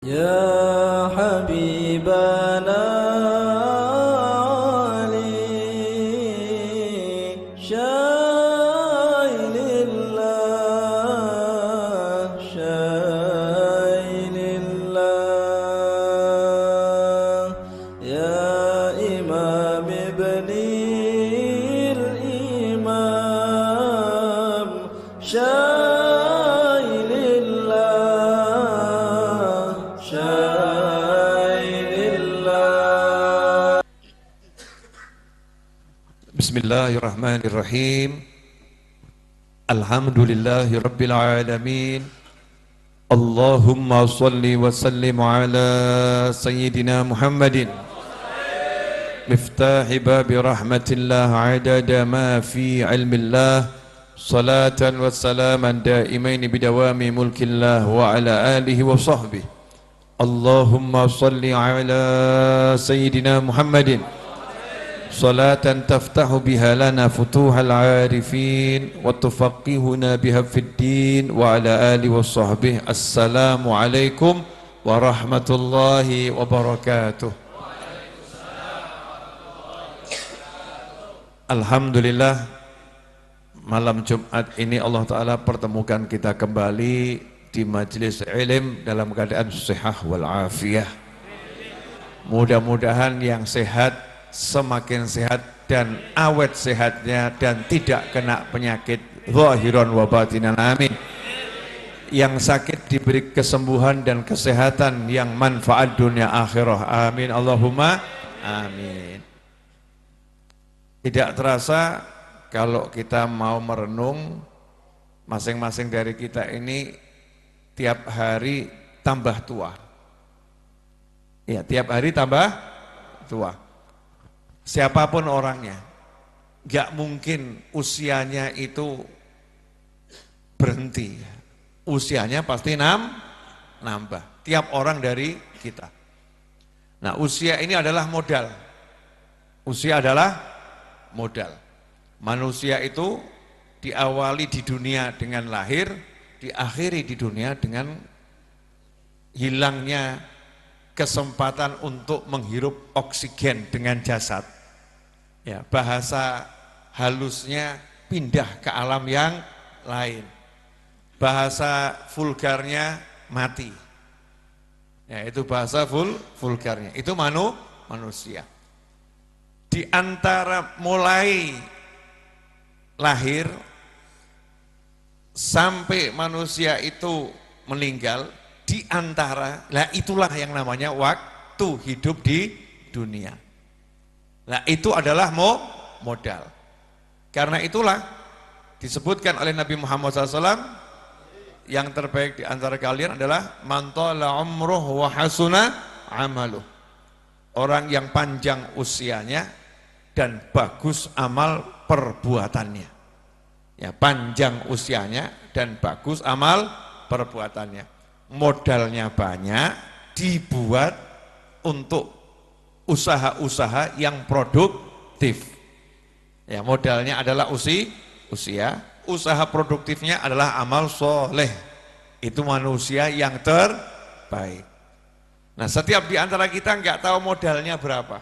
يا حبيبنا علي شايل الله شايل الله يا إمام ابني الإمام شايل الله شايل الله. Bismillahirrahmanirrahim. Alhamdulillahi rabbil alamin. Allahumma salli wa sallim ala sayyidina Muhammadin miftahi babi rahmatillah adada ma fi ilmillah salatan wa salaman daimaini bidawami mulkillah wa ala alihi wa sahbihi. Allahumma salli ala sayyidina Muhammadin salatan taftahu biha lana futuhal arifin wa tufaqihuna biha fid din wa ala alihi wa sahbihi. Assalamu alaikum warahmatullahi wabarakatuh. Alhamdulillah, malam Jumat ini Allah Ta'ala pertemukan kita kembali di majelis ilm dalam keadaan sehat wal afiyah. Mudah-mudahan yang sehat semakin sehat dan awet sehatnya dan tidak kena penyakit zahiran wa batinan, amin. Yang sakit diberi kesembuhan dan kesehatan yang manfaat dunia akhirah, amin, Allahumma amin. Tidak terasa kalau kita mau merenung, masing-masing dari kita ini tiap hari tambah tua. Ya, tiap hari tambah tua. Siapapun orangnya, gak mungkin usianya itu berhenti. Usianya pasti nambah. Tiap orang dari kita. Nah, usia ini adalah modal. Usia adalah modal. Manusia itu diawali di dunia dengan lahir, diakhiri di dunia dengan hilangnya kesempatan untuk menghirup oksigen dengan jasad. Ya, bahasa halusnya pindah ke alam yang lain. Bahasa vulgarnya mati. Ya, itu bahasa vulgarnya. Itu manusia. Di antara mulai lahir sampai manusia itu meninggal, di antara, lah itulah yang namanya waktu hidup di dunia. Nah, itu adalah modal. Karena itulah disebutkan oleh Nabi Muhammad SAW, yang terbaik di antara kalian adalah man tala umruh wa hasuna amaluh. Orang yang panjang usianya dan bagus amal perbuatannya. Ya, panjang usianya dan bagus amal perbuatannya. Modalnya banyak, dibuat untuk usaha-usaha yang produktif. Ya, modalnya adalah usia, usaha produktifnya adalah amal soleh. Itu manusia yang terbaik. Nah, setiap di antara kita nggak tahu modalnya berapa.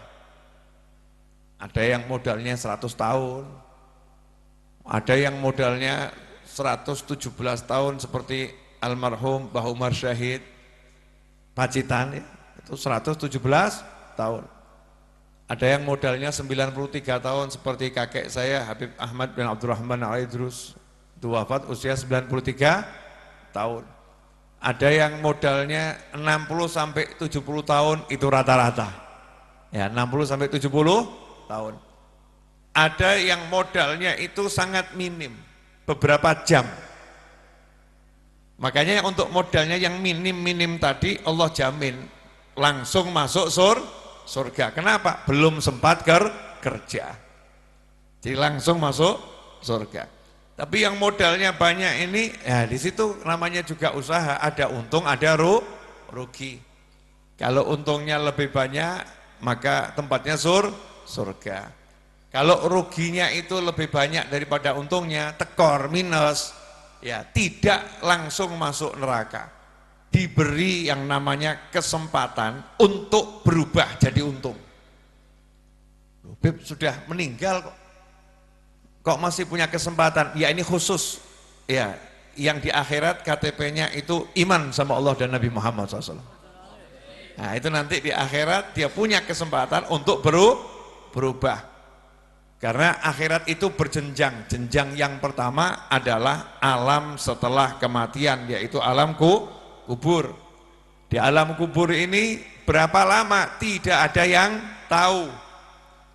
Ada yang modalnya 100 tahun, ada yang modalnya 117 tahun seperti almarhum Mbah Umar Syahid Pacitan, ya, itu 117 tahun. Ada yang modalnya 93 tahun seperti kakek saya Habib Ahmad bin Abdurrahman Al-Idrus, itu wafat usia 93 tahun. Ada yang modalnya 60 sampai 70 tahun, itu rata-rata. Ya, 60 sampai 70 tahun. Ada yang modalnya itu sangat minim, beberapa jam. Makanya untuk modalnya yang minim-minim tadi Allah jamin langsung masuk surga. Kenapa? Belum sempat kerja. Jadi langsung masuk surga. Tapi yang modalnya banyak ini, ya di situ namanya juga usaha, ada untung, ada rugi. Kalau untungnya lebih banyak, maka tempatnya surga. Kalau ruginya itu lebih banyak daripada untungnya, tekor, minus, ya tidak langsung masuk neraka. diberi yang namanya kesempatan untuk berubah jadi untung. Beb sudah meninggal kok masih punya kesempatan? Ya ini khusus, ya yang di akhirat KTP-nya itu iman sama Allah dan Nabi Muhammad SAW. Nah itu nanti di akhirat dia punya kesempatan untuk berubah. Karena akhirat itu berjenjang. Jenjang yang pertama adalah alam setelah kematian, yaitu alam kubur. Di alam kubur ini berapa lama? Tidak ada yang tahu.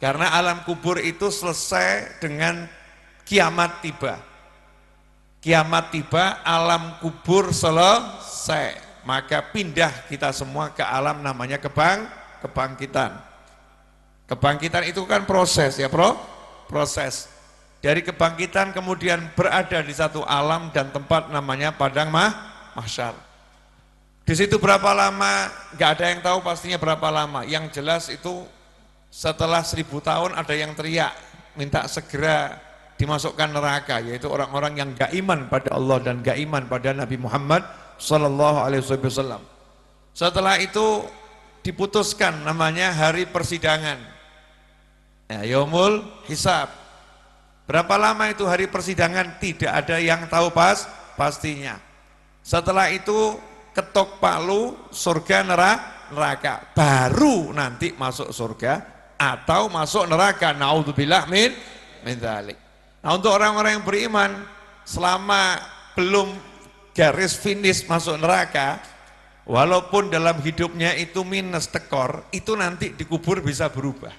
Karena alam kubur itu selesai dengan kiamat tiba. Kiamat tiba, alam kubur selesai. Maka pindah kita semua ke alam namanya kebangkitan. Kebangkitan itu kan proses ya proses. Dari kebangkitan kemudian berada di satu alam dan tempat namanya padang mahsyar. Di situ berapa lama? Gak ada yang tahu pastinya berapa lama. Yang jelas itu setelah 1000 tahun ada yang teriak minta segera dimasukkan neraka, yaitu orang-orang yang gak iman pada Allah dan gak iman pada Nabi Muhammad Sallallahu Alaihi Wasallam. Setelah itu diputuskan namanya hari persidangan, ya, yaumul hisab. Berapa lama itu hari persidangan? Tidak ada yang tahu pastinya. Setelah itu ketok palu, surga neraka, baru nanti masuk surga atau masuk neraka. Naudzubillah min dzalik. Nah, untuk orang-orang yang beriman selama belum garis finish masuk neraka, walaupun dalam hidupnya itu minus tekor, itu nanti dikubur bisa berubah.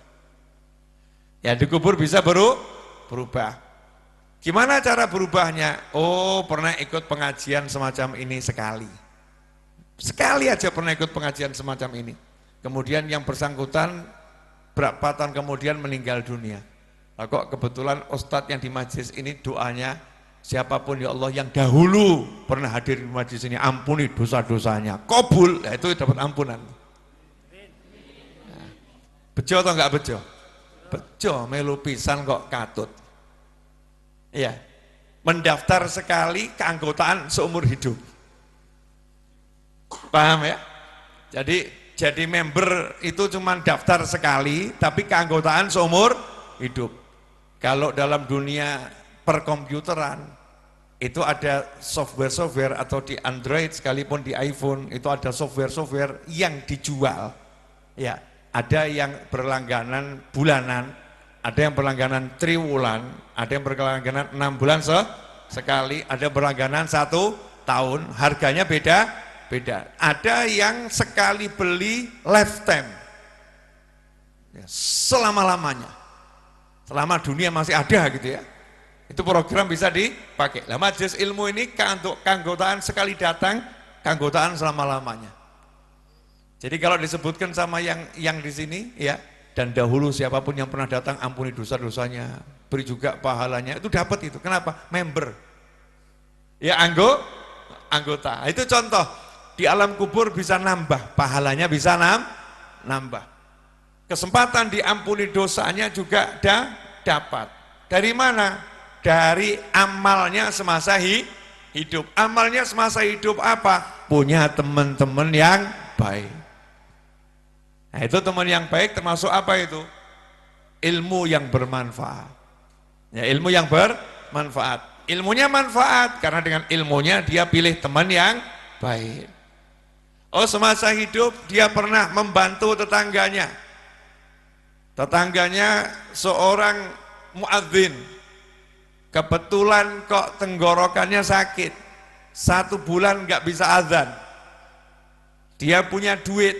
Ya, dikubur bisa berubah. Gimana cara berubahnya? Oh, pernah ikut pengajian semacam ini sekali. Sekali aja pernah ikut pengajian semacam ini. Kemudian yang bersangkutan berapa tahun kemudian meninggal dunia. Nah, kok kebetulan ustadz yang di majlis ini doanya, siapapun ya Allah yang dahulu pernah hadir di majlis ini, ampuni dosa-dosanya, kabul, nah, itu dapat ampunan. Nah, bejo atau enggak bejo? Bejo, melu pisan kok katut. Iya, mendaftar sekali keanggotaan seumur hidup. Paham ya? Jadi member itu cuma daftar sekali, tapi keanggotaan seumur hidup. Kalau dalam dunia perkomputeran itu ada software-software, atau di Android sekalipun di iPhone itu ada software-software yang dijual. Ya, ada yang berlangganan bulanan, ada yang berlangganan triwulan, ada yang berlangganan 6 bulan sekali, ada berlangganan 1 tahun, harganya beda. Ada yang sekali beli lifetime, ya, selama-lamanya. Selama dunia masih ada gitu ya, itu program bisa dipakai. Nah, majelis ilmu ini keanggotaan sekali datang, keanggotaan selama-lamanya. Jadi kalau disebutkan sama yang di sini ya, dan dahulu siapapun yang pernah datang ampuni dosa-dosanya, beri juga pahalanya, itu dapat itu. Kenapa? Member. Ya anggota. Itu contoh, di alam kubur bisa nambah, pahalanya bisa nambah. Kesempatan diampuni dosanya juga dapat. Dari mana? Dari amalnya semasa hidup. Amalnya semasa hidup apa? Punya teman-teman yang baik. Nah, itu teman yang baik termasuk apa itu? Ilmu yang bermanfaat. Ya, ilmu yang bermanfaat. Ilmunya manfaat karena dengan ilmunya dia pilih teman yang baik. Oh, semasa hidup dia pernah membantu tetangganya. Tetangganya seorang muadzin, kebetulan kok tenggorokannya sakit, 1 bulan nggak bisa azan. Dia punya duit,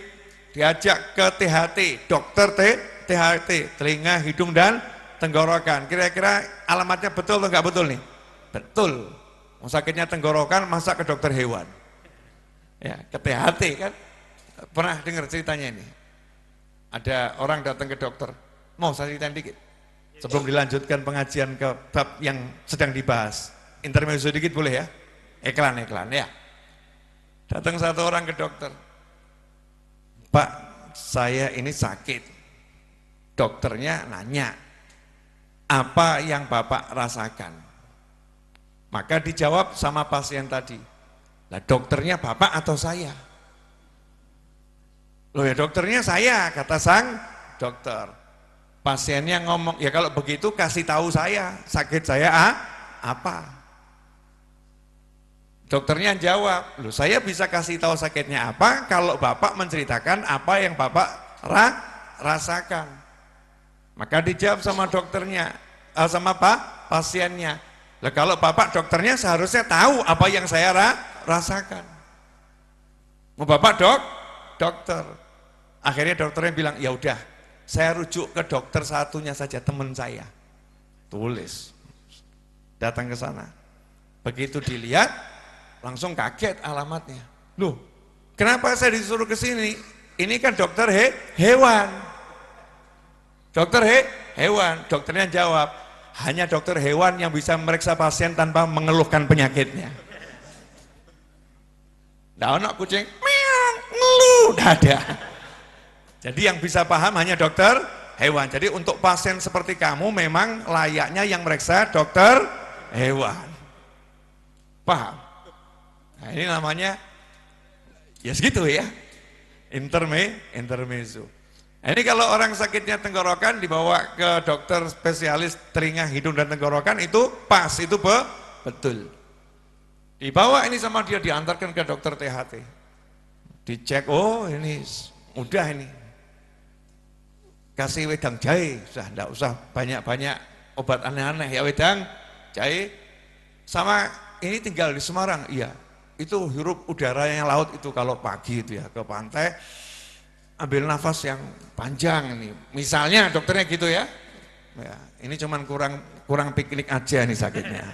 diajak ke THT, dokter THT, telinga, hidung dan tenggorokan. Kira-kira alamatnya betul atau nggak betul nih? Betul. Sakitnya tenggorokan, masa ke dokter hewan? Ya, ke THT kan? Pernah dengar ceritanya ini? Ada orang datang ke dokter, mau saya ceritain dikit sebelum dilanjutkan pengajian ke bab yang sedang dibahas. Intermezzo dikit boleh ya? Iklan ya. Datang satu orang ke dokter, Pak, saya ini sakit. Dokternya nanya, apa yang Bapak rasakan? Maka dijawab sama pasien tadi, Lah dokternya bapak atau saya? Loh ya dokternya saya, kata sang dokter. Pasiennya ngomong, ya kalau begitu kasih tahu saya, sakit saya apa? Dokternya jawab, loh saya bisa kasih tahu sakitnya apa kalau bapak menceritakan apa yang bapak rasakan. Maka dijawab sama dokternya, sama pasiennya. Lah kalau bapak dokternya seharusnya tahu apa yang saya rasakan. Mau bapak dokter. Akhirnya dokternya bilang, ya udah, saya rujuk ke dokter satunya saja, teman saya. Tulis, datang ke sana. Begitu dilihat, langsung kaget alamatnya. Loh, kenapa saya disuruh ke sini? Ini kan dokter hewan. Dokter hewan. Dokternya jawab, hanya dokter hewan yang bisa memeriksa pasien tanpa mengeluhkan penyakitnya. Nah, anak kucing, meong, ngeluh, ada. Jadi yang bisa paham hanya dokter hewan. Jadi untuk pasien seperti kamu memang layaknya yang meriksa dokter hewan. Paham? Nah, ini namanya ya segitu ya. Intermezzo. Nah, ini kalau orang sakitnya tenggorokan dibawa ke dokter spesialis telinga, hidung dan tenggorokan itu pas, itu betul. Dibawa ini sama dia, diantarkan ke dokter THT. Dicek, oh ini udah ini. Kasih wedang jahe, sudah enggak usah banyak-banyak obat aneh-aneh ya, wedang jahe. Sama ini tinggal di Semarang, iya. Itu hirup udara yang laut itu kalau pagi itu ya ke pantai, ambil nafas yang panjang ini. Misalnya dokternya gitu ya. Ya, ini cuman kurang piknik aja nih sakitnya.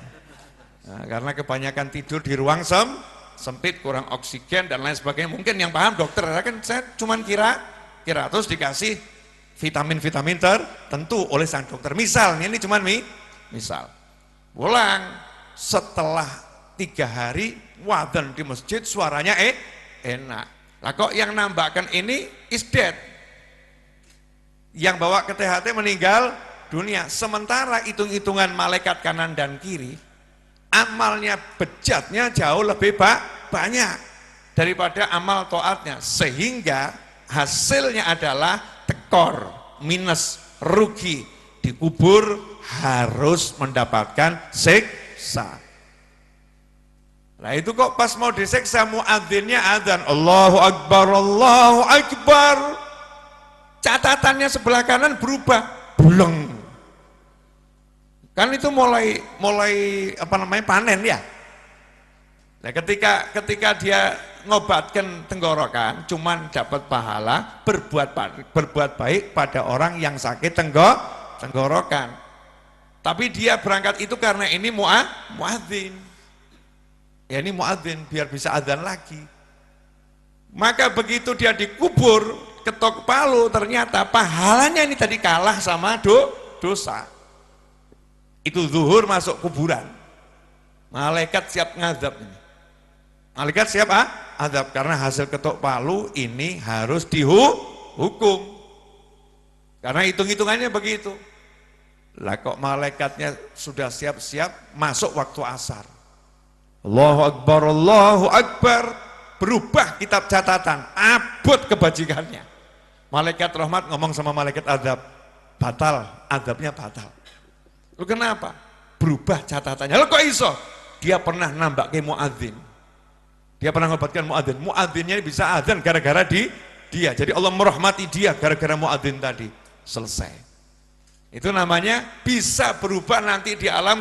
Nah, karena kebanyakan tidur di ruang sempit, kurang oksigen dan lain sebagainya. Mungkin yang paham dokter, kan saya cuman kira terus dikasih vitamin-vitamin tertentu oleh sang dokter. Misalnya ini cuman misal. Pulang setelah 3 hari wadhan di masjid suaranya enak. Lah kok yang nambahkan ini is dead. Yang bawa ke THT meninggal dunia. Sementara hitung-hitungan malaikat kanan dan kiri, amalnya bejatnya jauh lebih banyak daripada amal taatnya, sehingga hasilnya adalah tekor, minus, rugi, dikubur harus mendapatkan siksa. Nah itu kok pas mau disiksa muadzinnya adzan, Allahu Akbar, Allahu Akbar, catatannya sebelah kanan berubah, buleng. Kan itu mulai apa namanya panen ya. Nah ketika dia ngobatkan tenggorokan, cuman dapat pahala berbuat baik pada orang yang sakit tenggorokan. Tapi dia berangkat itu karena ini muadzin. Ya ini muadzin biar bisa adzan lagi. Maka begitu dia dikubur, ketok palu, ternyata pahalanya ini tadi kalah sama dosa. Itu zuhur masuk kuburan. Malaikat siap ngadab ini. Malaikat siap adab karena hasil ketok palu ini harus dihukum. Karena hitung-hitungannya begitu. Lah kok malaikatnya sudah siap-siap masuk waktu asar. Allahu Akbar, Allahu Akbar. Berubah kitab catatan, abot kebajikannya. Malaikat rahmat ngomong sama malaikat adab, batal, adabnya batal. Lu kenapa? Berubah catatannya. Lu kok iso? Dia pernah nambah ke muadzin. Dia pernah ngobatkan muadzin. Muadzinnya bisa adzan gara-gara dia. Jadi Allah merahmati dia gara-gara muadzin tadi. Selesai. Itu namanya bisa berubah nanti di alam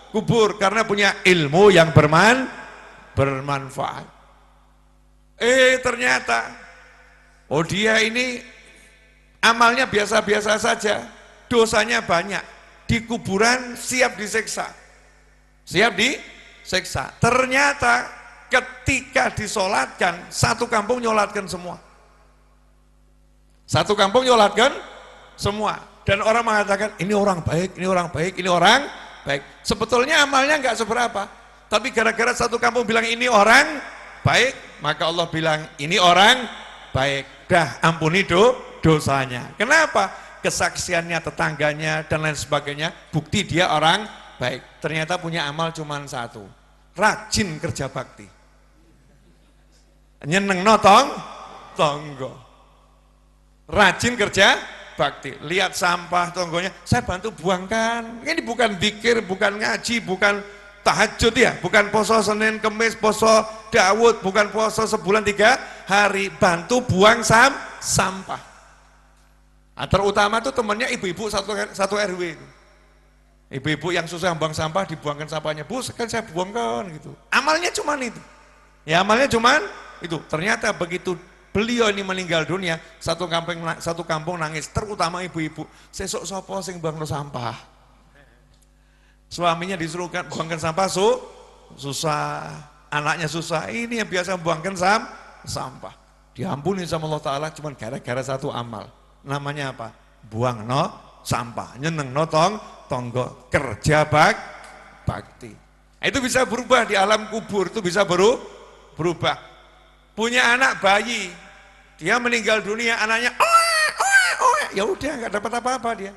kubur karena punya ilmu yang bermanfaat. Ternyata dia ini amalnya biasa-biasa saja, dosanya banyak, di kuburan siap disiksa. Ternyata ketika disolatkan, satu kampung nyolatkan semua. Dan orang mengatakan ini orang baik, ini orang baik, ini orang baik. Sebetulnya amalnya enggak seberapa, tapi gara-gara satu kampung bilang ini orang baik, maka Allah bilang ini orang baik, dah ampuni dosanya. Kenapa? Kesaksiannya tetangganya dan lain sebagainya, bukti dia orang baik. Ternyata punya amal cuma satu, rajin kerja bakti. nyenengno tonggo. Rajin kerja bakti. Lihat sampah tonggonya, saya bantu buangkan. Ini bukan zikir, bukan ngaji, bukan tahajud ya, bukan poso Senin Kemis, poso Daud, bukan poso sebulan 3 hari, bantu buang sampah. Nah, terutama tuh temennya ibu-ibu satu RW itu. Ibu-ibu yang susah buang sampah, dibuangkan sampahnya, Bu, kan saya buangkan gitu. Amalnya cuman itu. Ya amalnya cuman itu. Ternyata begitu beliau ini meninggal dunia, satu kampung nangis, terutama ibu-ibu. Sesuk sapa sing buangno sampah. Suaminya disuruh buangkan sampah, susah. Anaknya susah. Ini yang biasa buangkan sampah. Diampuni sama Allah Ta'ala cuman gara-gara satu amal. Namanya apa? Buang no sampah, nyeneng no tonggo, kerja bakti. Itu bisa berubah di alam kubur, itu bisa berubah. Punya anak bayi, dia meninggal dunia, anaknya ya udah nggak dapat apa-apa dia.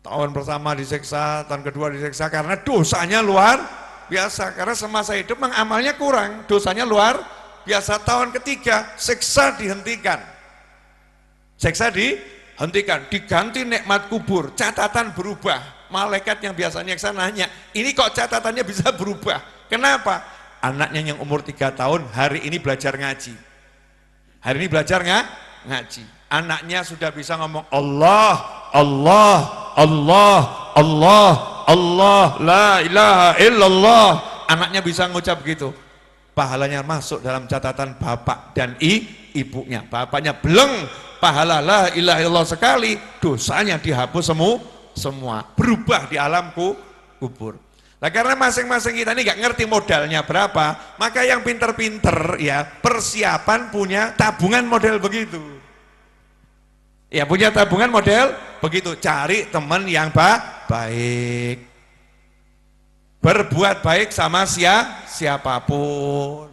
Tahun pertama disiksa, tahun kedua disiksa karena dosanya luar biasa, karena semasa hidup memang amalnya kurang, dosanya luar biasa. Tahun ketiga siksa dihentikan. Siksa dihentikan, diganti nikmat kubur, catatan berubah. Malaikat yang biasanya nyeksa nanya, ini kok catatannya bisa berubah? Kenapa? Anaknya yang umur 3 tahun hari ini belajar ngaji. Hari ini belajar ngaji. Anaknya sudah bisa ngomong Allah, Allah, Allah, Allah, Allah, la ilaha illallah. Anaknya bisa ngucap gitu. Pahalanya masuk dalam catatan bapak dan ibunya. Bapaknya beleng, pahala la ilaha illallah sekali, dosanya dihapus semua, berubah di alam kubur. Nah, karena masing-masing kita ini gak ngerti modalnya berapa, maka yang pinter-pinter ya persiapan punya tabungan model begitu. Ya punya tabungan model begitu, cari teman yang baik. Berbuat baik sama siapapun.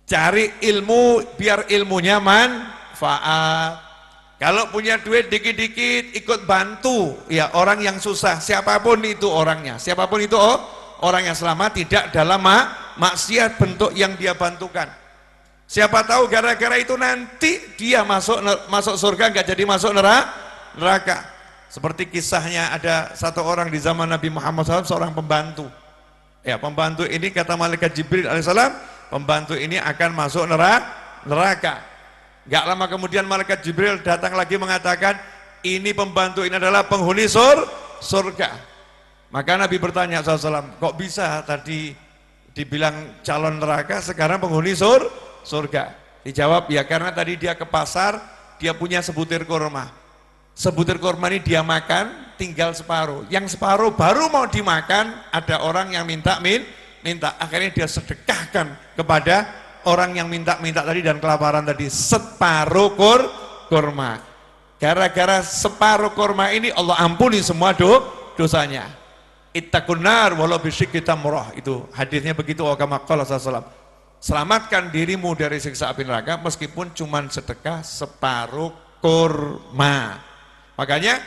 Cari ilmu biar ilmunya manfaat. Kalau punya duit dikit-dikit ikut bantu ya orang yang susah, siapapun itu orangnya, siapapun itu orang yang selama tidak dalam maksiat bentuk yang dia bantukan. Siapa tahu gara-gara itu nanti dia masuk surga, nggak jadi masuk neraka. Seperti kisahnya ada satu orang di zaman Nabi Muhammad SAW, seorang pembantu. Ya, pembantu ini kata malaikat Jibril alaihissalam, pembantu ini akan masuk neraka. Gak lama kemudian malaikat Jibril datang lagi mengatakan, ini pembantu ini adalah penghuni surga. Maka Nabi bertanya SAW, kok bisa tadi dibilang calon neraka, sekarang penghuni surga? Dijawab, ya karena tadi dia ke pasar, dia punya sebutir kurma. Sebutir kurma ini dia makan, tinggal separuh. Yang separuh baru mau dimakan, ada orang yang minta. Akhirnya dia sedekahkan kepada orang yang minta tadi dan kelaparan tadi, separuh kurma. Gara-gara separuh kurma ini Allah ampuni semua dosanya. Ittaqun nar walau bisyikki tamrah, itu hadisnya begitu. Kama qala sallallahu. Selamatkan dirimu dari siksa api neraka meskipun cuman sedekah separuh kurma. Makanya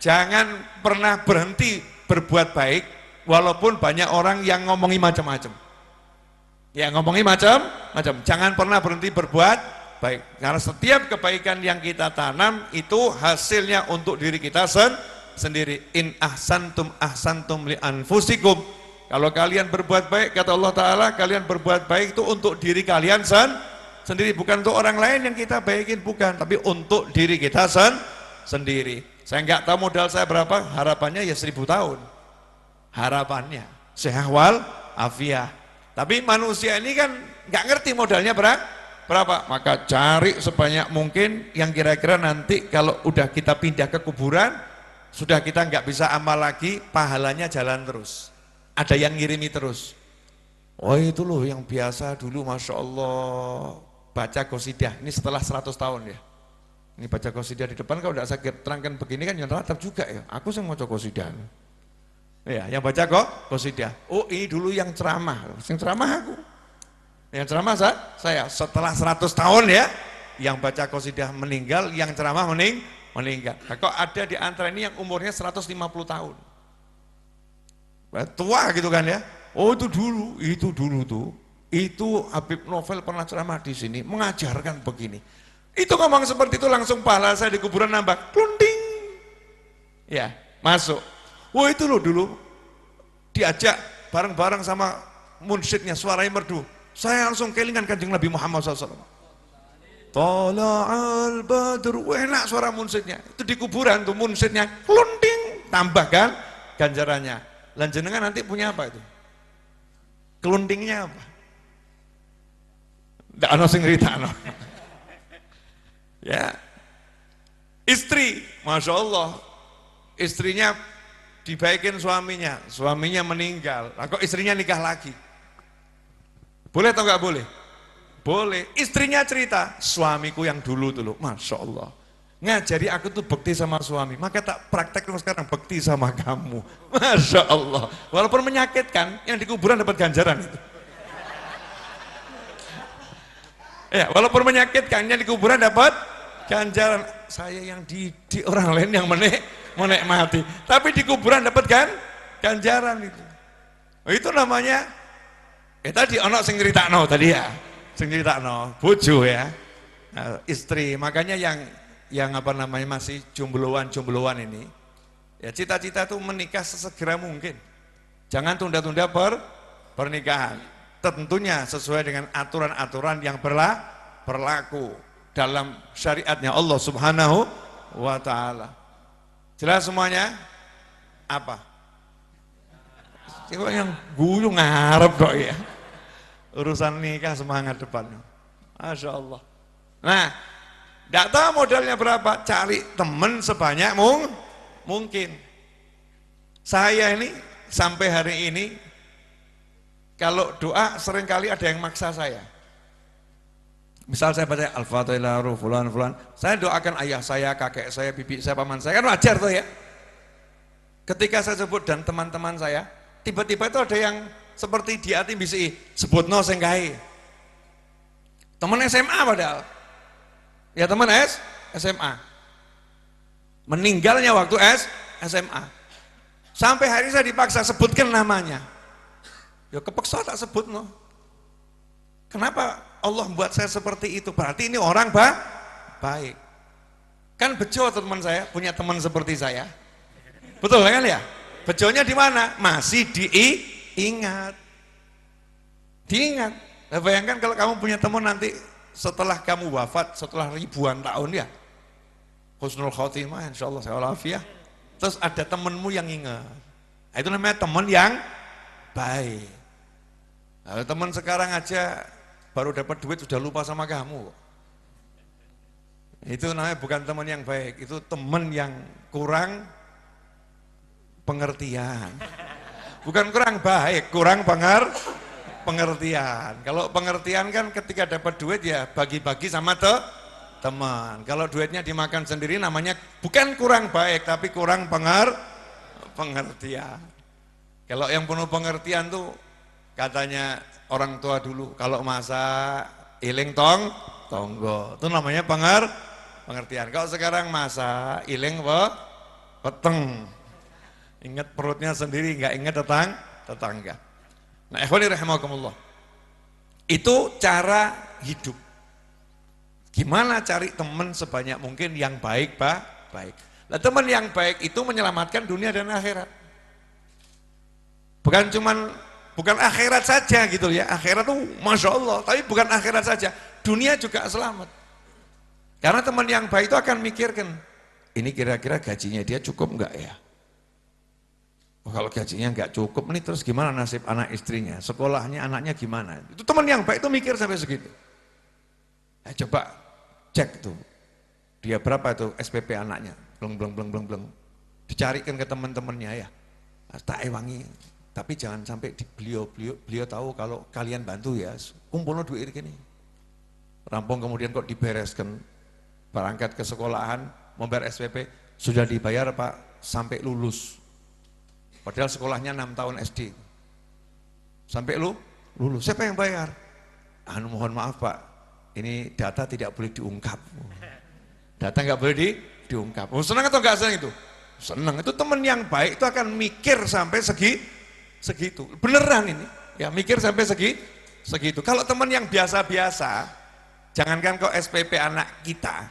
jangan pernah berhenti berbuat baik walaupun banyak orang yang ngomongi macam-macam. Ya ngomongi macam-macam, jangan pernah berhenti berbuat baik, karena setiap kebaikan yang kita tanam itu hasilnya untuk diri kita sendiri. In ahsantum ahsantum li anfusikum. Kalau kalian berbuat baik, kata Allah Ta'ala, kalian berbuat baik itu untuk diri kalian sendiri, bukan untuk orang lain yang kita baikin, bukan, tapi untuk diri kita sendiri. Saya nggak tahu modal saya berapa, harapannya ya 1000 tahun, harapannya sehat wal afiah. Tapi manusia ini kan nggak ngerti modalnya berapa, maka cari sebanyak mungkin yang kira-kira nanti kalau udah kita pindah ke kuburan, sudah kita nggak bisa amal lagi, pahalanya jalan terus, ada yang ngirimi terus. Oh itu loh yang biasa dulu Masya Allah baca qasidah, ini setelah 100 tahun ya, ini baca qasidah di depan, kalau udah saya terangkan begini kan yang ratap juga ya, aku yang mau qasidah ya, yang baca qasidah. Oh ini dulu yang ceramah aku, yang ceramah saya setelah 100 tahun ya, yang baca qasidah meninggal, yang ceramah meninggal. Nah, kok ada di antara ini yang umurnya 150 tahun, tua gitu kan ya. Oh itu dulu tuh Itu Habib Novel pernah ceramah di sini, mengajarkan begini. Itu ngomong seperti itu langsung pahala saya di kuburan nambah, klunding. Ya, masuk. Wah itu loh dulu diajak bareng-bareng sama munsyidnya, suaranya merdu. Saya langsung kelingan Kanjeng Nabi Muhammad SAW. Tola'al badru, enak suara munsyidnya. Itu di kuburan tuh munsyidnya, klunding, tambahkan ganjarannya. Lanjenengan nanti punya apa itu? Kelundingnya apa? Nggak ada sing ngeritano. Ya, istri, masya Allah, istrinya dibaikin suaminya, suaminya meninggal, lah kok istrinya nikah lagi? Boleh atau nggak boleh? Boleh. Istrinya cerita, suamiku yang dulu, masya Allah, ngajari aku tuh bekti sama suami, maka tak praktek sekarang bekti sama kamu, masya Allah. Walaupun menyakitkan, yang di kuburan dapat ganjaran itu. Ya, walaupun menyakitkan, yang di kuburan dapat ganjaran. Saya yang didik, orang lain yang menikmati, tapi di kuburan dapat ganjaran itu. Itu namanya tadi ono sing critakno tadi ya, sing critakno bojo ya, istri. Makanya yang apa namanya masih jombloan ini, ya cita-cita tuh menikah sesegera mungkin. Jangan tunda-tunda pernikahan. Tentunya sesuai dengan aturan-aturan yang berlaku dalam syariatnya Allah Subhanahu wa ta'ala. Jelas semuanya? Apa? Coba yang guyu ngarep kok ya. Urusan nikah semangat depannya. Masya Allah. Nah, tidak tahu modalnya berapa, cari teman sebanyak mungkin. Saya ini sampai hari ini kalau doa seringkali ada yang maksa saya. Misal saya baca Al-Fatihah fulan, saya doakan ayah saya, kakek saya, bibi saya, paman saya, kan wajar tuh ya. Ketika saya sebut dan teman-teman saya, tiba-tiba itu ada yang seperti di hati bisi sebutno sing kae. Teman SMA padahal. Ya teman SMA. Meninggalnya waktu SMA. Sampai hari saya dipaksa sebutkan namanya. Ya kepeksa tak sebut no. Kenapa Allah membuat saya seperti itu? Berarti ini orang baik. Kan bejo teman saya, punya teman seperti saya. Betul kan ya? Bejonya di mana? Masih diingat. Diingat. Nah, bayangkan kalau kamu punya teman nanti setelah kamu wafat, setelah ribuan tahun ya. Husnul khotimah, insyaallah saya walafiah. Terus ada temanmu yang ingat. Nah, itu namanya teman yang baik. Nah, teman sekarang aja baru dapat duit sudah lupa sama kamu. Itu namanya bukan teman yang baik, itu teman yang kurang pengertian. Bukan kurang baik, kurang pengertian. Kalau pengertian kan ketika dapat duit ya bagi-bagi sama teman. Kalau duitnya dimakan sendiri namanya bukan kurang baik tapi kurang pengertian. Kalau yang penuh pengertian tuh katanya orang tua dulu, kalau masak iling tonggo, itu namanya pengertian. Kalau sekarang masak iling peteng, ingat perutnya sendiri, nggak ingat tetangga. Nah, ikhwani rahimakumullah, itu cara hidup. Gimana cari teman sebanyak mungkin yang baik. Nah, teman yang baik itu menyelamatkan dunia dan akhirat. Bukan akhirat saja gitu ya, akhirat tuh masya Allah, tapi bukan akhirat saja, dunia juga selamat. Karena teman yang baik itu akan mikirkan, ini kira-kira gajinya dia cukup enggak ya? Oh, kalau gajinya enggak cukup, nih terus gimana nasib anak istrinya, sekolahnya anaknya gimana? Itu teman yang baik itu mikir sampai segitu. Nah, coba cek tuh, dia berapa tuh SPP anaknya, bleng, dicarikan ke teman-temannya ya, tak ewangi. Tapi jangan sampai beliau tahu kalau kalian bantu ya, kumpulnya duit ini. Rampung kemudian kok dibereskan, berangkat ke sekolahan, membayar SPP, sudah dibayar Pak sampai lulus. Padahal sekolahnya 6 tahun SD. Sampai lulus, siapa yang bayar? Mohon maaf Pak, ini data tidak boleh diungkap. Data nggak boleh diungkap. Oh, senang atau nggak senang itu? Senang. Itu teman yang baik itu akan mikir sampai segitu. Beneran ini, ya mikir sampai segitu. Kalau teman yang biasa-biasa, jangankan kok SPP anak kita,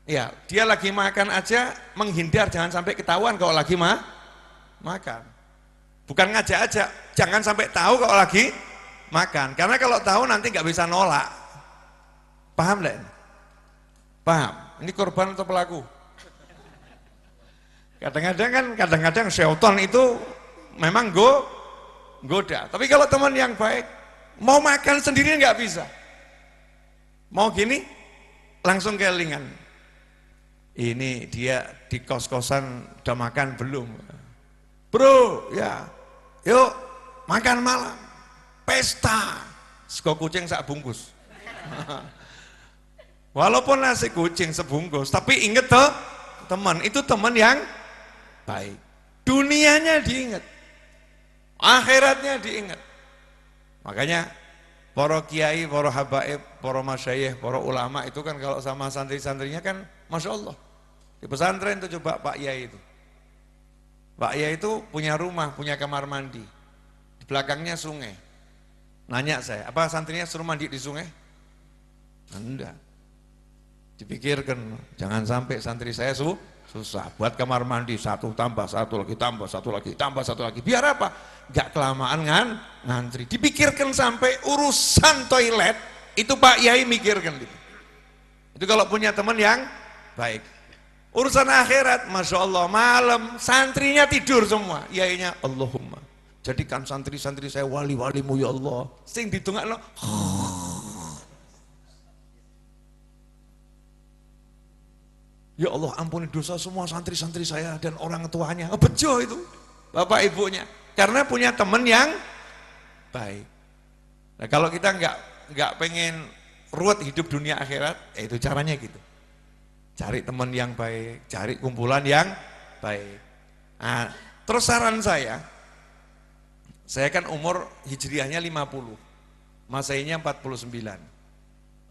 ya dia lagi makan aja menghindar, jangan sampai ketahuan kalau lagi makan. Bukan ngajak-ajak, jangan sampai tahu kalau lagi makan. Karena kalau tahu nanti nggak bisa nolak. Paham nggak? Paham? Ini korban atau pelaku? Kadang-kadang syaitan itu memang goda. Tapi kalau teman yang baik, mau makan sendiri nggak bisa. Mau gini, langsung kelingan. Ini dia di kos-kosan udah makan belum? Bro, ya, yuk makan malam, pesta, sego kucing sak bungkus. Walaupun nasi kucing sebungkus, tapi inget toh, teman itu teman yang baik. Dunianya diingat, akhiratnya diingat. Makanya para kiai, para habaib, para masyayikh, para ulama itu kan kalau sama santri-santrinya kan Masya Allah. Di pesantren itu coba Pak Yai itu. Pak Yai itu punya rumah, punya kamar mandi. Di belakangnya sungai. Nanya saya, apa santrinya suruh mandi di sungai? Enggak. Dipikirkan, jangan sampai santri saya susah. Buat kamar mandi, satu tambah satu lagi, tambah satu lagi, tambah satu lagi. Biar apa? Gak kelamaan ngantri. Dipikirkan sampai urusan toilet, itu Pak Yai mikirkan gitu. Itu kalau punya teman yang baik. Urusan akhirat, Masya Allah, malam santrinya tidur semua. Yainya, Allahumma jadikan santri-santri saya wali-walimu ya Allah. Sing ditungakno. Ya Allah, ampuni dosa semua santri-santri saya dan orang tuanya. Bejo itu bapak ibunya, karena punya teman yang baik. Nah, kalau kita nggak pengen ruwet hidup dunia akhirat, itu caranya gitu. Cari teman yang baik, cari kumpulan yang baik. Nah, terus saran saya kan umur hijriahnya 50, masainya 49.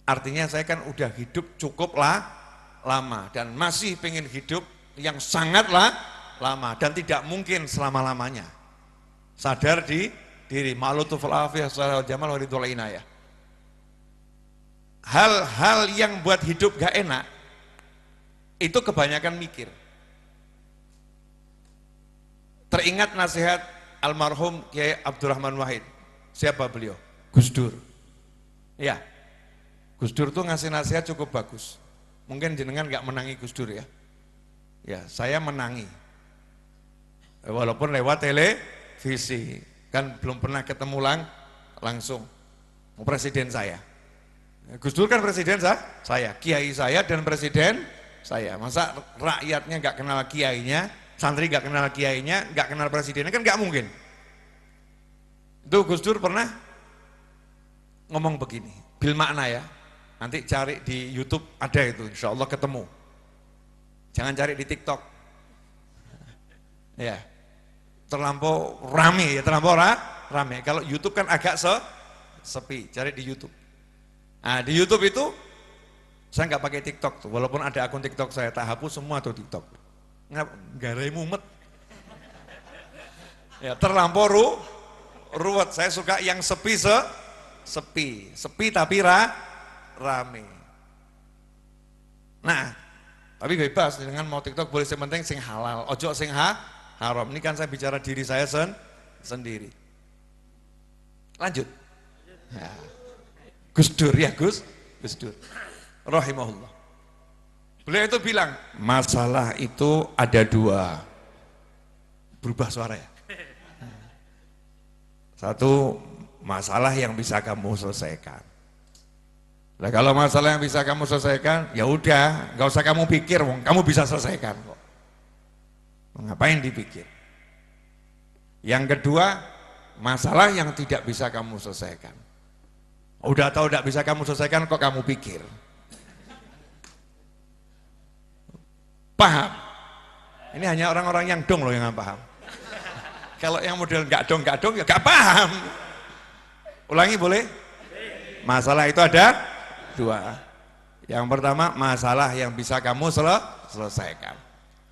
Artinya saya kan udah hidup cukup lama dan masih pengen hidup yang sangatlah lama dan tidak mungkin selama-lamanya. Sadar di diri, ma'lutuful afiyah sallallahu jamal wa ridwal inayah. Hal-hal yang buat hidup gak enak itu kebanyakan mikir. Teringat nasihat almarhum Kiai Abdurrahman Wahid. Siapa beliau? Gus Dur. Ya, Gus Dur tuh ngasih nasihat cukup bagus. Mungkin jenengan gak menangi Gus Dur ya. Ya, saya menangi. Walaupun lewat televisi, kan belum pernah ketemu langsung. Presiden saya. Gus Dur kan presiden saya, kiai saya dan presiden saya. Masa rakyatnya gak kenal kiainya, santri gak kenal kiainya, gak kenal presidennya, kan gak mungkin. Itu Gus Dur pernah ngomong begini, bil makna ya. Nanti cari di YouTube ada itu, insya Allah ketemu. Jangan cari di TikTok. Ya, terlampau rame ya, terlampau rame. Kalau YouTube kan agak sepi, cari di YouTube. Nah, di YouTube itu saya nggak pakai TikTok tuh, walaupun ada akun TikTok saya tak hapus semua tuh TikTok. Garai mumet. Ya, terlampau ruwet. Saya suka yang sepi tapi rame. Nah, tapi bebas dengan mau TikTok boleh, yang penting sing halal, ojo sing haram. Ini kan saya bicara diri saya sendiri. Lanjut. Ya. Gus Dur ya Gus Dur. Rahimahullah. Beliau itu bilang, masalah itu ada dua. Berubah suara ya. Satu, masalah yang bisa kamu selesaikan. Nah, kalau masalah yang bisa kamu selesaikan, ya udah, nggak usah kamu pikir, kamu bisa selesaikan kok. Ngapain dipikir? Yang kedua, masalah yang tidak bisa kamu selesaikan. Udah tahu tidak bisa kamu selesaikan, kok kamu pikir? Paham? Ini hanya orang-orang yang dong loh yang nggak paham. Kalau yang model nggak dong ya nggak paham. Ulangi boleh? Masalah itu ada dua. Yang pertama, masalah yang bisa kamu selesaikan.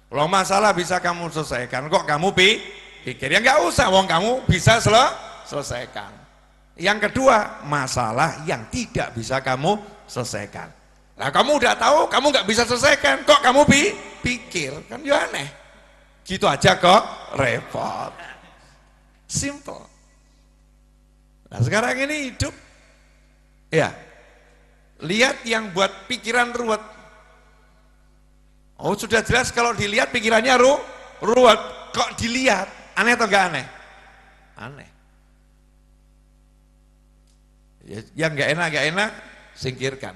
Kalau masalah bisa kamu selesaikan, kok kamu pikir? Ya nggak usah, wong kamu bisa selesaikan. Yang kedua, masalah yang tidak bisa kamu selesaikan. Nah kamu udah tahu, kamu nggak bisa selesaikan, kok kamu pikir, kan ya aneh. Gitu aja kok repot. Simple. Nah sekarang ini hidup, ya, lihat yang buat pikiran ruwet. Oh sudah jelas kalau dilihat pikirannya ruwet, kok dilihat, aneh atau enggak aneh? Aneh. Yang enggak enak, singkirkan.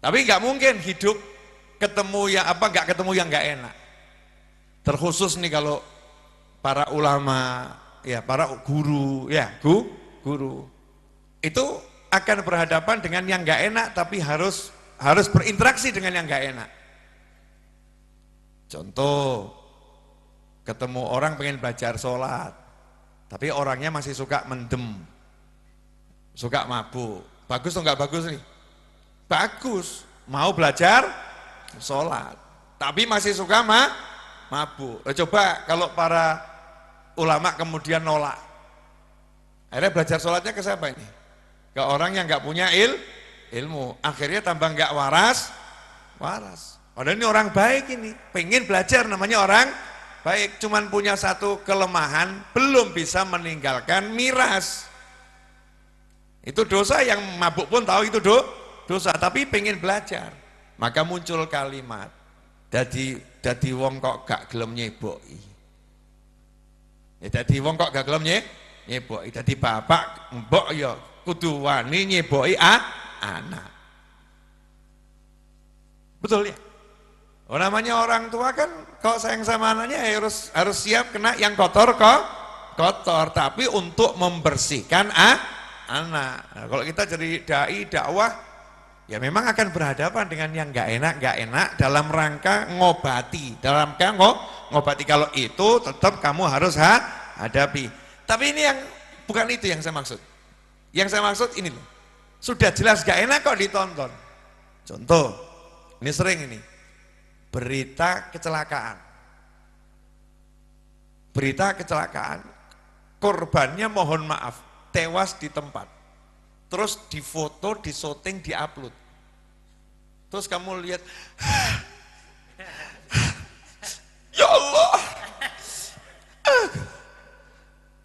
Tapi nggak mungkin hidup ketemu yang nggak ketemu yang nggak enak. Terkhusus nih kalau para ulama, ya para guru, ya guru itu akan berhadapan dengan yang nggak enak, tapi harus berinteraksi dengan yang nggak enak. Contoh, ketemu orang pengen belajar sholat, tapi orangnya masih suka mendem, suka mabuk. Bagus atau nggak bagus nih? Bagus, mau belajar sholat, tapi masih suka mabuk. Coba kalau para ulama kemudian nolak, akhirnya belajar sholatnya ke siapa ini? Ke orang yang nggak punya ilmu, akhirnya tambah nggak waras. Padahal ini orang baik ini, pengen belajar, namanya orang baik, cuman punya satu kelemahan, belum bisa meninggalkan miras. Itu dosa, yang mabuk pun tahu itu dosa, tapi pengen belajar. Maka muncul kalimat, dadi wong kok gak gelem nyeboki. Ya dadi wong kok gak gelem nyeboki. Dadi bapak mbok ya kudu wani nyeboki anak. Betul ya? Oh, namanya orang tua kan kalau sayang sama anaknya ya harus siap kena yang kotor, tapi untuk membersihkan anak. Nah, kalau kita jadi dai dakwah, ya memang akan berhadapan dengan yang nggak enak dalam rangka ngobati, ngobati. Kalau itu tetap kamu harus hadapi. Tapi ini yang bukan itu yang saya maksud. Yang saya maksud ini loh, sudah jelas nggak enak kok ditonton. Contoh, ini sering ini, berita kecelakaan. Berita kecelakaan, korbannya mohon maaf, tewas di tempat. Terus difoto, disyuting, diupload. Terus kamu lihat, ya Allah.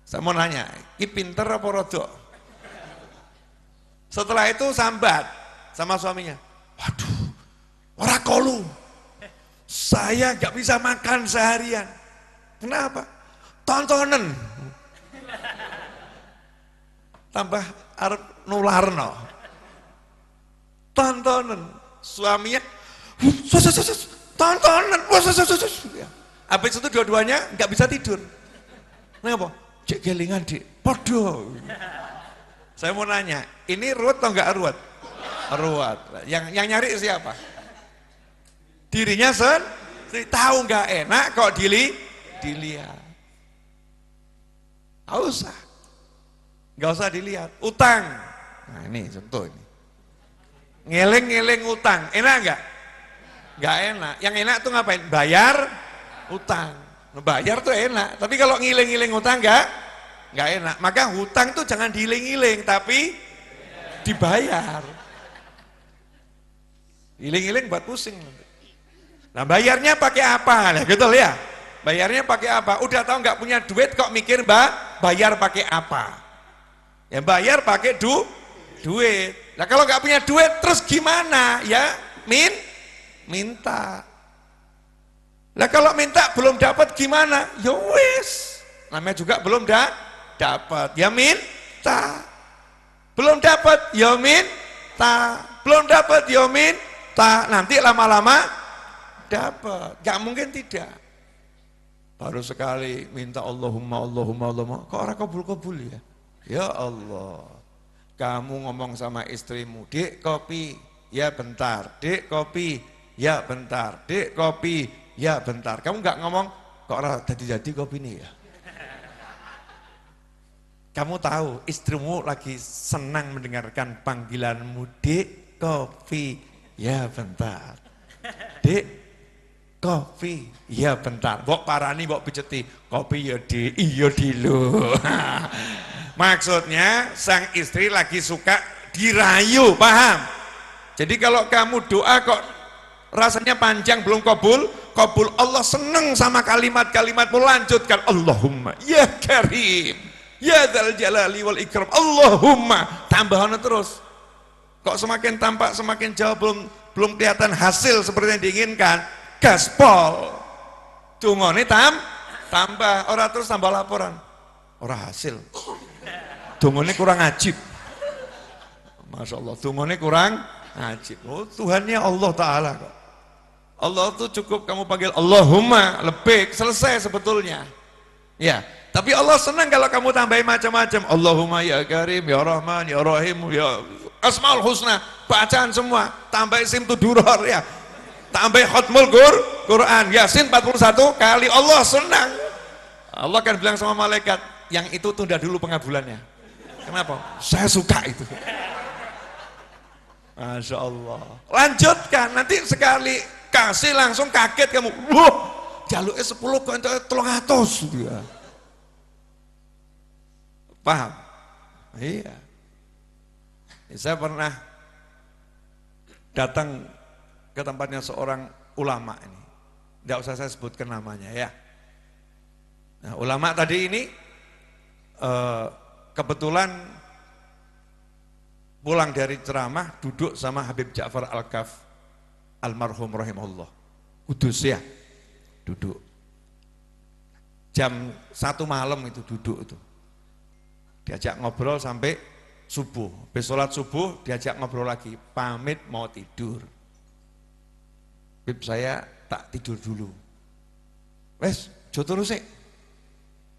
Saya mau nanya, ini pinter apa rodok? Setelah itu sambat sama suaminya, waduh, ora kolu, saya gak bisa makan seharian. Kenapa? Tontonan. Tambah arep nularno. Tontonan. Suaminya tontonan. Habis itu dua-duanya nggak bisa tidur. Kenapa? Cek gelingan dik. Podo. Saya mau nanya, ini ruwet atau enggak ruwet? Ruwet. Yang nyari siapa? Dirinya sendiri. Tahu nggak enak kok dilihat. Nggak usah dilihat. Utang. Nah ini contoh ini. Ngeleng-ngeleng utang, enak nggak? Nggak enak. Yang enak tuh ngapain? Bayar utang. Bayar tuh enak. Tapi kalau ngiling-ngiling utang nggak enak. Maka hutang tuh jangan diiling-iling, tapi dibayar. Iling-iling buat pusing. Nah bayarnya pakai apa? Nah, gitu ya. Bayarnya pakai apa? Udah tahu nggak punya duit kok mikir bayar pakai apa? Ya bayar pakai duit. Nah kalau nggak punya duit terus gimana? Ya minta. Nah kalau minta belum dapat gimana? Ya wis. Namanya juga belum dapat. Ya minta. Belum dapat ya minta. Belum dapat ya minta. Nanti lama-lama dapat. Gak mungkin tidak. Baru sekali minta Allahumma. Kok orang kabul ya? Ya Allah, kamu ngomong sama istrimu, dek kopi, ya bentar, dek kopi, ya bentar, dek kopi, ya bentar. Kamu nggak ngomong, kok ora jadi kopi nih ya? Kamu tahu istrimu lagi senang mendengarkan panggilanmu, dek kopi, ya bentar, dek kopi, ya bentar. Mbok parani, mbok pijeti, kopi ya di, iya di lo. maksudnya sang istri lagi suka dirayu, paham? Jadi kalau kamu doa kok rasanya panjang belum kabul, kabul, Allah seneng sama kalimat-kalimatmu, lanjutkan Allahumma ya karim ya dzal jalali wal ikram, Allahumma, tambahan terus. Kok semakin tampak semakin jauh belum kelihatan hasil seperti yang diinginkan, gaspol tungone tambah, orang terus tambah laporan orang hasil, tungone kurang ajib. Masya Allah, tungone kurang ajib. Oh, Tuhannya Allah Ta'ala kok. Allah tuh cukup kamu panggil Allahumma, lebih, selesai sebetulnya. Ya, tapi Allah senang kalau kamu tambahin macam-macam. Allahumma ya karim, ya rahman, ya rahim, ya asmaul husna, bacaan semua, tambah isim tuduror ya, tambah khutmul Quran, Yasin 41 kali, Allah senang. Allah akan bilang sama malaikat, yang itu tunda dulu pengabulannya. Kenapa? Saya suka itu. Masya Allah. Lanjutkan, nanti sekali kasih langsung kaget kamu. Wah, jaluknya 10 kok itu 300 gitu ya. Paham? Iya. Saya pernah datang ke tempatnya seorang ulama ini. Tidak usah saya sebutkan namanya ya. Nah, ulama tadi ini kebetulan pulang dari ceramah duduk sama Habib Ja'far Al-Kaf almarhum rahimahullah, Kudus ya, duduk jam 1 malam itu duduk itu, diajak ngobrol sampai subuh. Habis sholat subuh diajak ngobrol lagi, pamit mau tidur. Habib saya tak tidur dulu, wes jodoh sih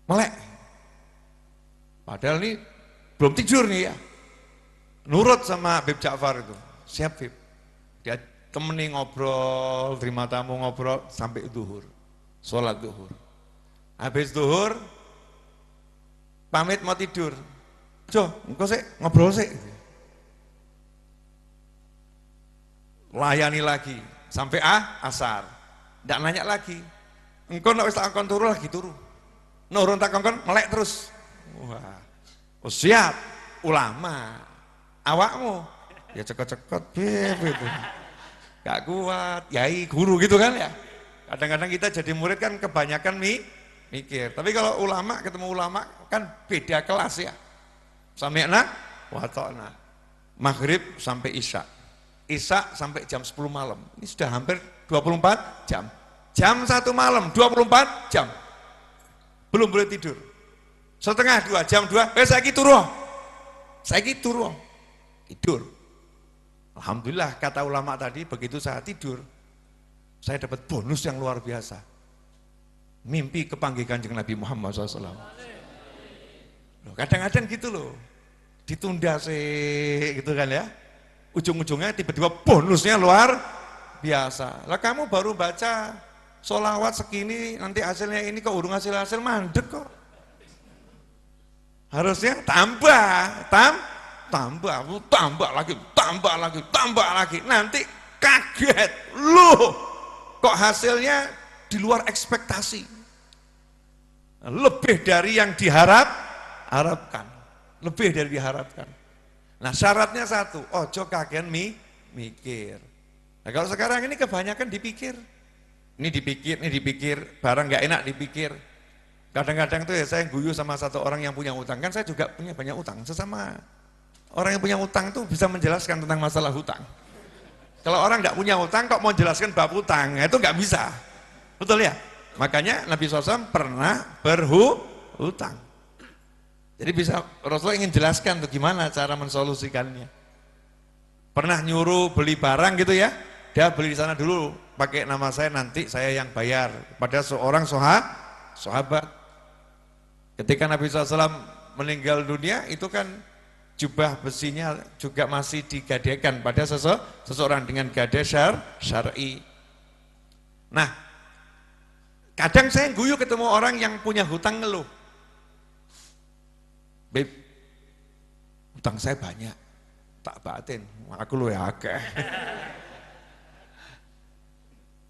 melek, padahal ini belum tidur nih ya. Nurut sama Habib Ja'far itu, siap Habib. Dia temani ngobrol, terima tamu ngobrol sampai zuhur, sholat zuhur. Habis zuhur, pamit mau tidur. Jo, engkau sih ngobrol sih. Layani lagi sampai asar. Nggak nanya lagi. Engkau nak wis tak kongkon turu lagi turu. Nurun tak kongkon melek terus. Wah, oh, siap ulama. Awakmu ya cekot-cekot gitu, gak kuat, yai guru gitu kan ya. Kadang-kadang kita jadi murid kan kebanyakan mikir, tapi kalau ulama ketemu ulama kan beda kelas ya. Sami'na wa ta'na, maghrib sampai isya sampai jam 10 malam, ini sudah hampir 24 jam. Jam 1 malam 24 jam belum boleh tidur. Setengah 2, jam 2 saiki turu tidur. Alhamdulillah kata ulama tadi, begitu saya tidur saya dapat bonus yang luar biasa, mimpi kepanggil Kanjeng Nabi Muhammad SAW. Kadang-kadang gitu loh, ditunda sih gitu kan ya, ujung-ujungnya tiba-tiba bonusnya luar biasa. Lah kamu baru baca sholawat segini, nanti hasilnya ini kok urung hasil mandek kok. Harusnya tambah lagi, nanti kaget, loh kok hasilnya di luar ekspektasi, lebih dari yang diharapkan. Nah syaratnya satu, ojo kagen mikir. Nah kalau sekarang ini kebanyakan dipikir, ini dipikir, barang nggak enak dipikir. Kadang-kadang tuh ya saya guyu sama satu orang yang punya utang, kan saya juga punya banyak utang, sesama orang yang punya utang tuh bisa menjelaskan tentang masalah hutang. Kalau orang nggak punya utang kok mau jelaskan bab hutang, itu nggak bisa, betul ya? Makanya Nabi SAW pernah berhutang. Jadi bisa Rasulullah ingin jelaskan tuh gimana cara mensolusikannya. Pernah nyuruh beli barang gitu ya, dia beli di sana dulu, pakai nama saya, nanti saya yang bayar. Pada seorang sahabat. Ketika Nabi SAW meninggal dunia, itu kan jubah besinya juga masih digadaikan pada seseorang dengan gadai syar'i. Nah, kadang saya guyu ketemu orang yang punya hutang ngeluh. Beb, hutang saya banyak, tak batin, aku lu ya akeh.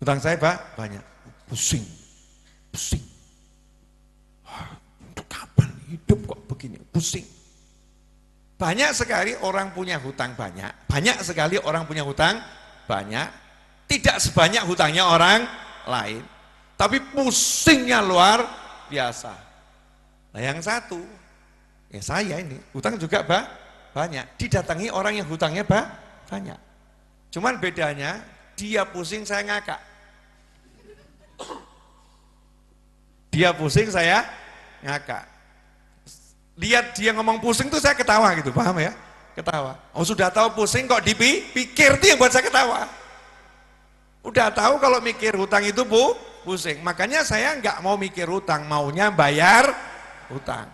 Hutang saya banyak, pusing. Kapan hidup kok begini, pusing. Banyak sekali orang punya hutang banyak sekali orang punya hutang banyak, tidak sebanyak hutangnya orang lain, tapi pusingnya luar biasa. Nah yang satu, ya saya ini, hutang juga banyak, didatangi orang yang hutangnya banyak. Cuman bedanya, dia pusing, saya ngakak. Dia pusing, saya ngakak. Lihat dia ngomong pusing tuh saya ketawa gitu, paham ya? Ketawa. Oh sudah tahu pusing kok dipikir, itu yang buat saya ketawa. Udah tahu kalau mikir hutang itu pusing. Makanya saya nggak mau mikir hutang, maunya bayar hutang.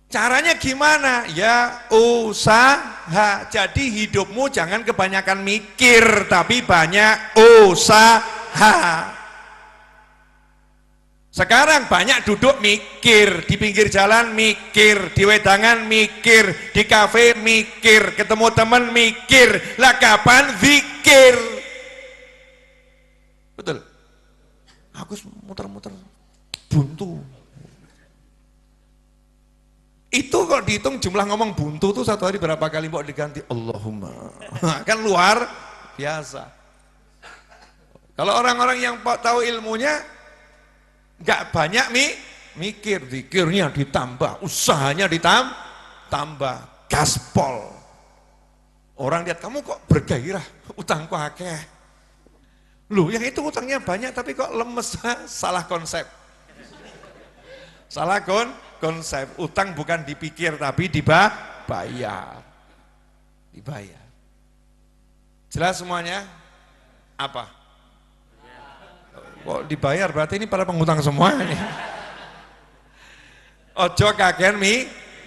Caranya gimana? Ya usaha. Jadi hidupmu jangan kebanyakan mikir, tapi banyak usaha. Sekarang banyak duduk mikir, di pinggir jalan mikir, di wedangan mikir, di kafe mikir, ketemu teman mikir, lah kapan zikir? Betul? Aku muter-muter buntu. Itu kalau dihitung jumlah ngomong buntu tuh satu hari berapa kali mau diganti Allahumma. Kan luar biasa. Kalau orang-orang yang tahu ilmunya nggak banyak mikir, zikirnya ditambah, usahanya ditambah, gaspol. Orang lihat kamu kok bergairah, utangku akeh. Loh, yang itu utangnya banyak tapi kok lemes, salah konsep. Salah konsep, utang bukan dipikir tapi dibayar. Dibayar. Jelas semuanya? Apa? Kok dibayar, berarti ini para penghutang semua nih. Ojo kakean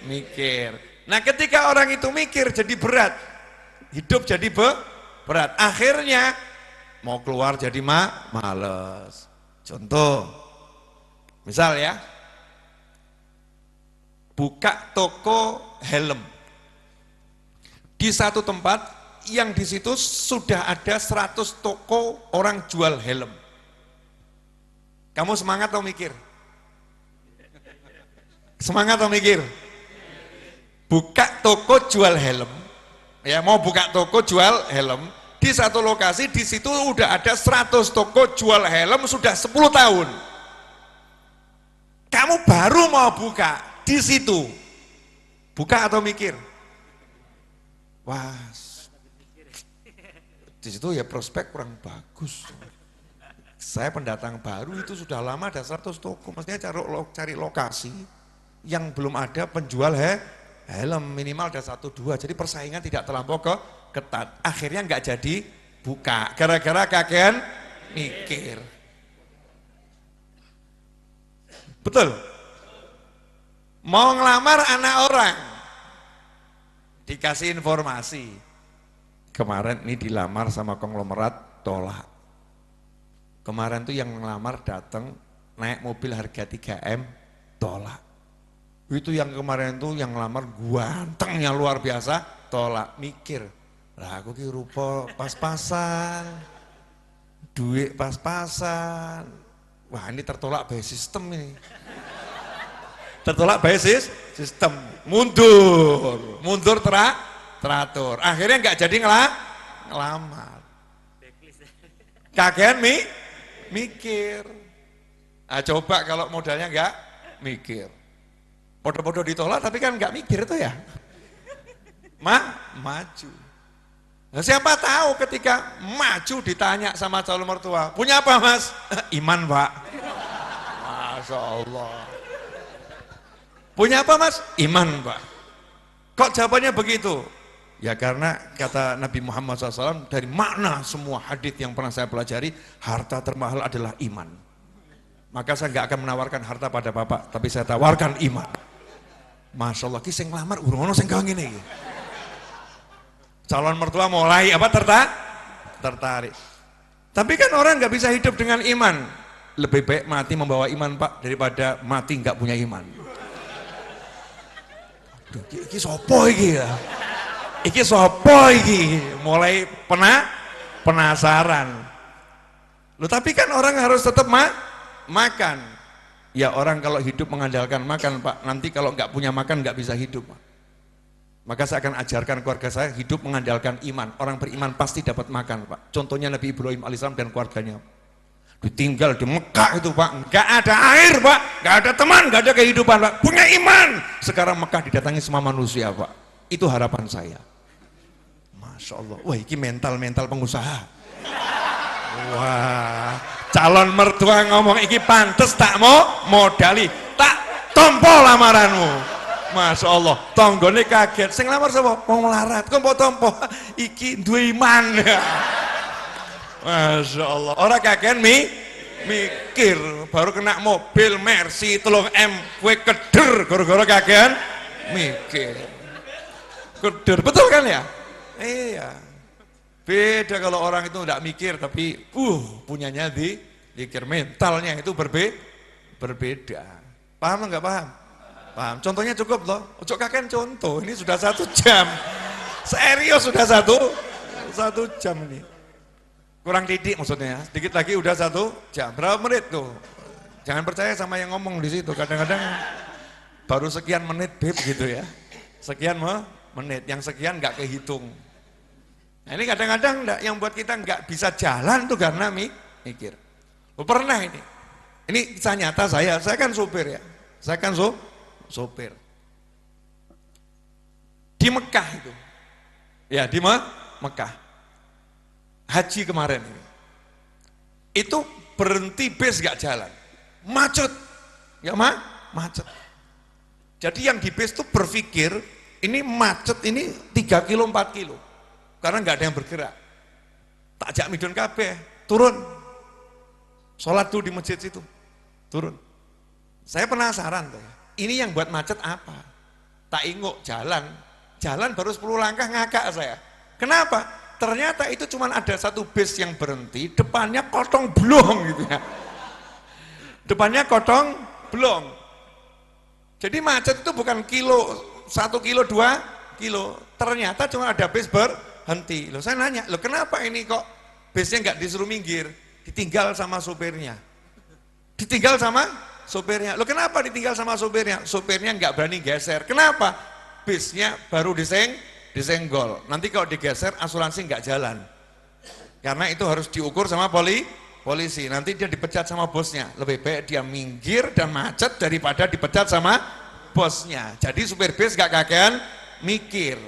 mikir. Nah ketika orang itu mikir jadi berat, hidup jadi berat, akhirnya mau keluar jadi males. Contoh, misal ya, buka toko helm di satu tempat yang di situ sudah ada 100 toko orang jual helm. Kamu semangat atau mikir? Semangat atau mikir? Buka toko jual helm, ya mau buka toko jual helm di satu lokasi, di situ udah ada 100 toko jual helm sudah 10 tahun. Kamu baru mau buka di situ, buka atau mikir? Wah, di situ ya prospek kurang bagus. Saya pendatang baru itu sudah lama ada 100 toko, mestinya cari lokasi yang belum ada penjual helm, minimal ada 1-2, jadi persaingan tidak terlampau ketat. Akhirnya nggak jadi buka, gara-gara kakean mikir. Betul? Mau ngelamar anak orang, dikasih informasi, kemarin ini dilamar sama konglomerat, tolak. Kemarin tuh yang ngelamar datang naik mobil harga 3M, tolak. Itu yang kemarin tuh yang ngelamar gantengnya luar biasa, tolak. Mikir, lah aku ki rupa pas-pasan, duit pas-pasan. Wah ini tertolak by sistem ini. Tertolak by sistem, mundur teratur. Akhirnya nggak jadi ngelamar. Kakean mikir. Nah, coba kalau modalnya enggak mikir. Podo-podo ditolak tapi kan enggak mikir itu ya. Maju. Nah, siapa tahu ketika maju ditanya sama calon mertua, punya apa mas? Iman pak. Masya Allah. Punya apa mas? Iman pak. Kok jawabannya begitu? Ya karena kata Nabi Muhammad SAW, dari makna semua hadis yang pernah saya pelajari, harta termahal adalah iman. Maka saya nggak akan menawarkan harta pada bapak, tapi saya tawarkan iman. Masya Allah, kisah ngelamar, urung-urung sing kau gini. Calon mertua mulai apa tertarik. Tapi kan orang nggak bisa hidup dengan iman. Lebih baik mati membawa iman pak, daripada mati nggak punya iman. Duh, ini sopo ini ya. Iki sopo iki, mulai penasaran. Loh tapi kan orang harus tetap makan. Ya orang kalau hidup mengandalkan makan pak, nanti kalau nggak punya makan nggak bisa hidup pak. Maka saya akan ajarkan keluarga saya hidup mengandalkan iman. Orang beriman pasti dapat makan, Pak. Contohnya Nabi Ibrahim alaihissalam dan keluarganya. Ditinggal di Mekah itu, Pak. Nggak ada air, Pak. Nggak ada teman, nggak ada kehidupan, Pak. Punya iman. Sekarang Mekah didatangi semua manusia, Pak. Itu harapan saya. Masya Allah. Wah, ini mental pengusaha. Wah, calon mertua ngomong iki pantes tak mau modali. Tak tompo lamaranmu. Masya Allah, tonggone kaget. Sing lamar sapa? Wong melarat. Kok mbok tompo? Iki duwe iman. Masya Allah. Orang kaget mikir. Baru kena mobil Mercy 3M. Kue keder. Gara-gara kaget mikir. Keder. Betul kan ya? Iya. Beda kalau orang itu enggak mikir. Tapi punyanya dikir. Mentalnya itu berbeda. Paham enggak paham? Paham? Contohnya cukup loh. Ojo kakek contoh. Ini sudah 1 jam. Serius sudah satu jam ini. Kurang didik maksudnya. Sedikit lagi udah 1 jam. Berapa menit tuh? Jangan percaya sama yang ngomong di situ. Kadang-kadang baru sekian menit beb gitu ya. Sekian menit. Yang sekian nggak kehitung. Nah, ini kadang-kadang yang buat kita nggak bisa jalan tuh karena mikir. Pernah ini. Ini kisah nyata saya kan sopir ya. Saya kan sopir di Mekah itu ya, di Mekah haji kemarin ini. Itu berhenti bis gak jalan, macet ya, macet. Jadi yang di bis tuh berpikir ini macet ini 3 kilo 4 kilo karena nggak ada yang bergerak. Tak jak midun kabeh turun sholat tuh di masjid situ, turun. Saya penasaran tuh, ini yang buat macet apa? Tak inguk jalan baru 10 langkah ngakak saya. Kenapa? Ternyata itu cuma ada 1 bis yang berhenti, depannya kotong blong gitu ya. Depannya kotong blong. Jadi macet itu bukan 1 kilo 2 kilo. Ternyata cuma ada bis berhenti. Loh, saya nanya, loh kenapa ini kok bisnya nggak disuruh minggir? Ditinggal sama sopirnya. Ditinggal sama sopirnya. Loh kenapa ditinggal sama sopirnya? Sopirnya nggak berani geser. Kenapa? Bisnya baru disenggol. Nanti kalau digeser asuransi nggak jalan. Karena itu harus diukur sama polisi. Nanti dia dipecat sama bosnya. Lebih baik dia minggir dan macet daripada dipecat sama bosnya. Jadi supir bis nggak kakean mikir.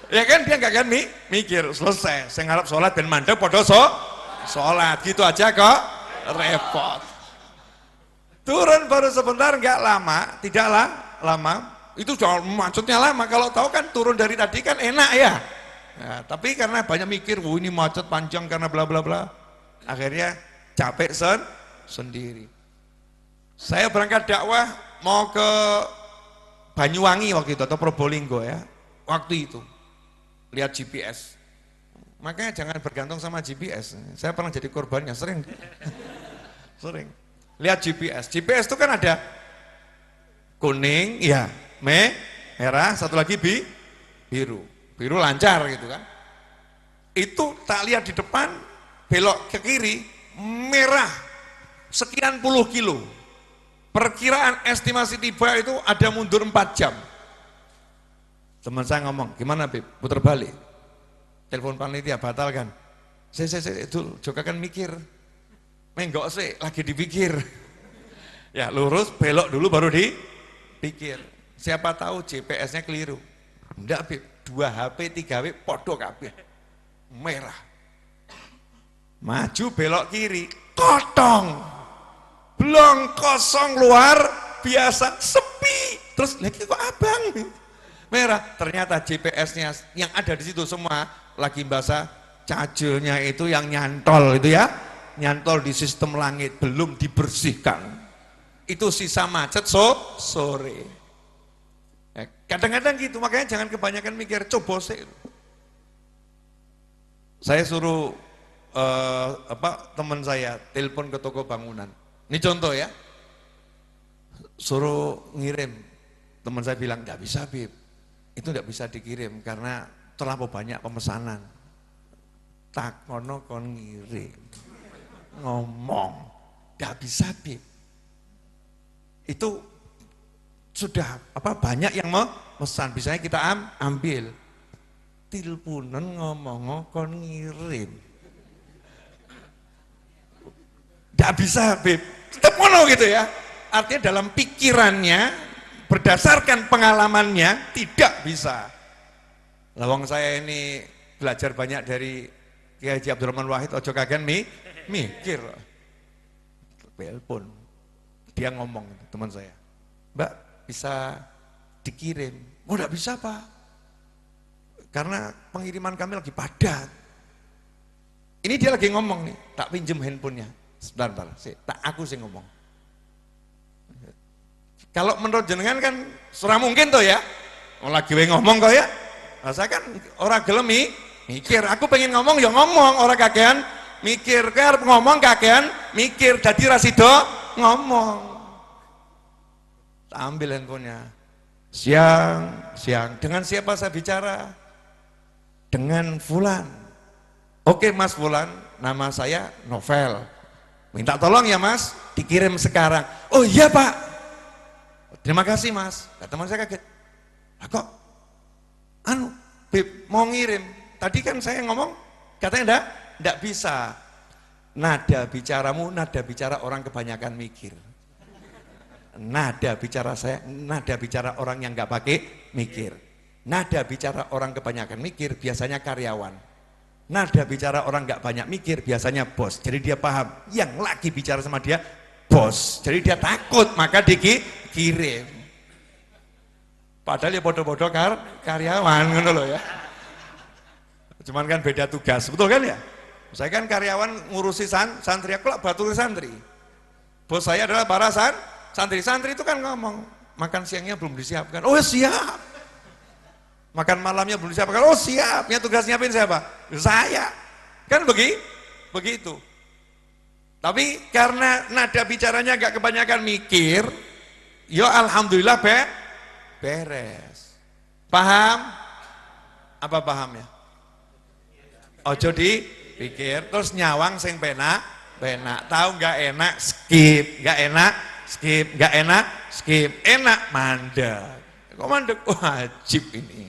Ya kan dia nggak kan mikir. Selesai. Saya ngarep sholat dan mandek podo sholat gitu aja kok repot. Turun baru sebentar, nggak lama, tidaklah lama, itu jangan macetnya lama. Kalau tahu kan turun dari tadi kan enak ya. Nah, tapi karena banyak mikir, ini macet panjang karena bla bla bla, akhirnya capek sendiri. Saya berangkat dakwah mau ke Banyuwangi waktu itu atau Probolinggo ya, waktu itu lihat GPS. Makanya jangan bergantung sama GPS. Saya pernah jadi korbannya, sering. Lihat GPS. GPS itu kan ada kuning, ya, merah, satu lagi biru. Biru lancar gitu kan. Itu tak lihat di depan, belok ke kiri, merah, sekian puluh kilo. Perkiraan estimasi tiba itu ada mundur 4 jam. Teman saya ngomong, gimana Bib? Putar balik. Telepon panitia batal kan. Saya itu juga kan mikir. Menggok sih lagi dipikir. Ya lurus belok dulu baru dipikir. Siapa tahu GPS-nya keliru. Enggak Bib, 2 HP 3 HP podo kabeh. Merah. Maju belok kiri, kotong. Blong kosong luar biasa sepi. Terus lagi kok abang? Merah. Ternyata GPS-nya yang ada di situ semua lagi bahasa cajelnya itu yang nyantol itu ya, nyantol di sistem langit belum dibersihkan. Itu sisa macet sore. Kadang-kadang gitu, makanya jangan kebanyakan mikir, coba sih. Saya suruh teman saya telepon ke toko bangunan. Ini contoh ya. Suruh ngirim. Teman saya bilang nggak bisa Bib. Itu nggak bisa dikirim karena terlalu banyak pemesanan. Tak kono kon ngirim. Ngomong nggak bisa Bib. Itu sudah banyak yang memesan, biasanya kita ambil. Tilpunan ngomong kon ngirim. Tidak bisa, Beb. Tetap ngono gitu ya. Artinya dalam pikirannya, berdasarkan pengalamannya, tidak bisa. Lawang saya ini belajar banyak dari Kiai Haji Abdurrahman Wahid, ojo kagen mikir. Telepon. Dia ngomong, teman saya, Mbak bisa dikirim. Oh enggak bisa Pak, karena pengiriman kami lagi padat. Ini dia lagi ngomong nih, tak pinjem handphonenya. Sebentar, aku sih ngomong. Kalau menurut jenengan kan surah mungkin tuh ya, lagi ngomong kok ya. Nah, saya kan orang gelem mikir, aku pengen ngomong ya ngomong, orang kakean mikir, karep ngomong kakean mikir, jadi rasido ngomong. Ambil handphonenya. Siang, dengan siapa saya bicara? Dengan Fulan. Oke Mas Fulan, nama saya Novel. Minta tolong ya Mas, dikirim sekarang. Oh iya Pak, terima kasih Mas. Nah, teman saya kaget. Kok Beb mau ngirim, tadi kan saya ngomong katanya enggak bisa. Nada bicaramu nada bicara orang kebanyakan mikir. Nada bicara saya nada bicara orang yang enggak pakai mikir. Nada bicara orang kebanyakan mikir biasanya karyawan. Nada bicara orang enggak banyak mikir biasanya bos. Jadi dia paham yang lagi bicara sama dia bos. Jadi dia takut maka dikirim. Padahal ya bodoh-bodoh karyawan gitu loh ya. Cuman kan beda tugas, betul kan ya? Saya kan karyawan ngurusi santri, aku lah batur santri. Bos saya adalah para santri. Santri itu kan ngomong, makan siangnya belum disiapkan. Oh siap. Makan malamnya belum disiapkan. Oh siap. Yang tugas nyiapin siapa? Saya. Kan begitu. Tapi karena nada bicaranya gak kebanyakan mikir, ya alhamdulillah beres. Paham? Apa pahamnya? Ojo dipikir, terus nyawang sing penak. Tahu nggak enak skip, nggak enak skip, nggak enak skip, enak mandek. Kok mandek? Wajib ini.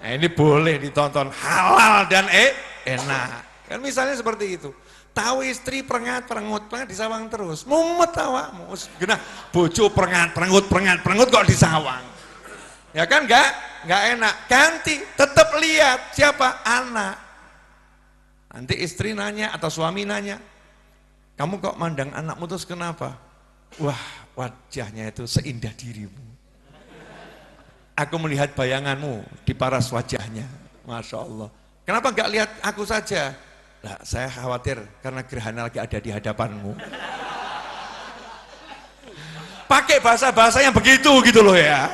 Nah, ini boleh ditonton, halal dan enak. Kan misalnya seperti itu. Tahu istri perengut disawang terus, mumet awakmu. Genah bojo perengut kok disawang. Ya kan nggak enak. Ganti, tetap lihat siapa anak. Nanti istri nanya atau suami nanya, kamu kok mandang anakmu terus kenapa? Wah, wajahnya itu seindah dirimu. Aku melihat bayanganmu di paras wajahnya. Masya Allah. Kenapa nggak lihat aku saja? Lah, saya khawatir karena gerhana lagi ada di hadapanmu. Pakai bahasa-bahasa yang begitu gitu loh ya.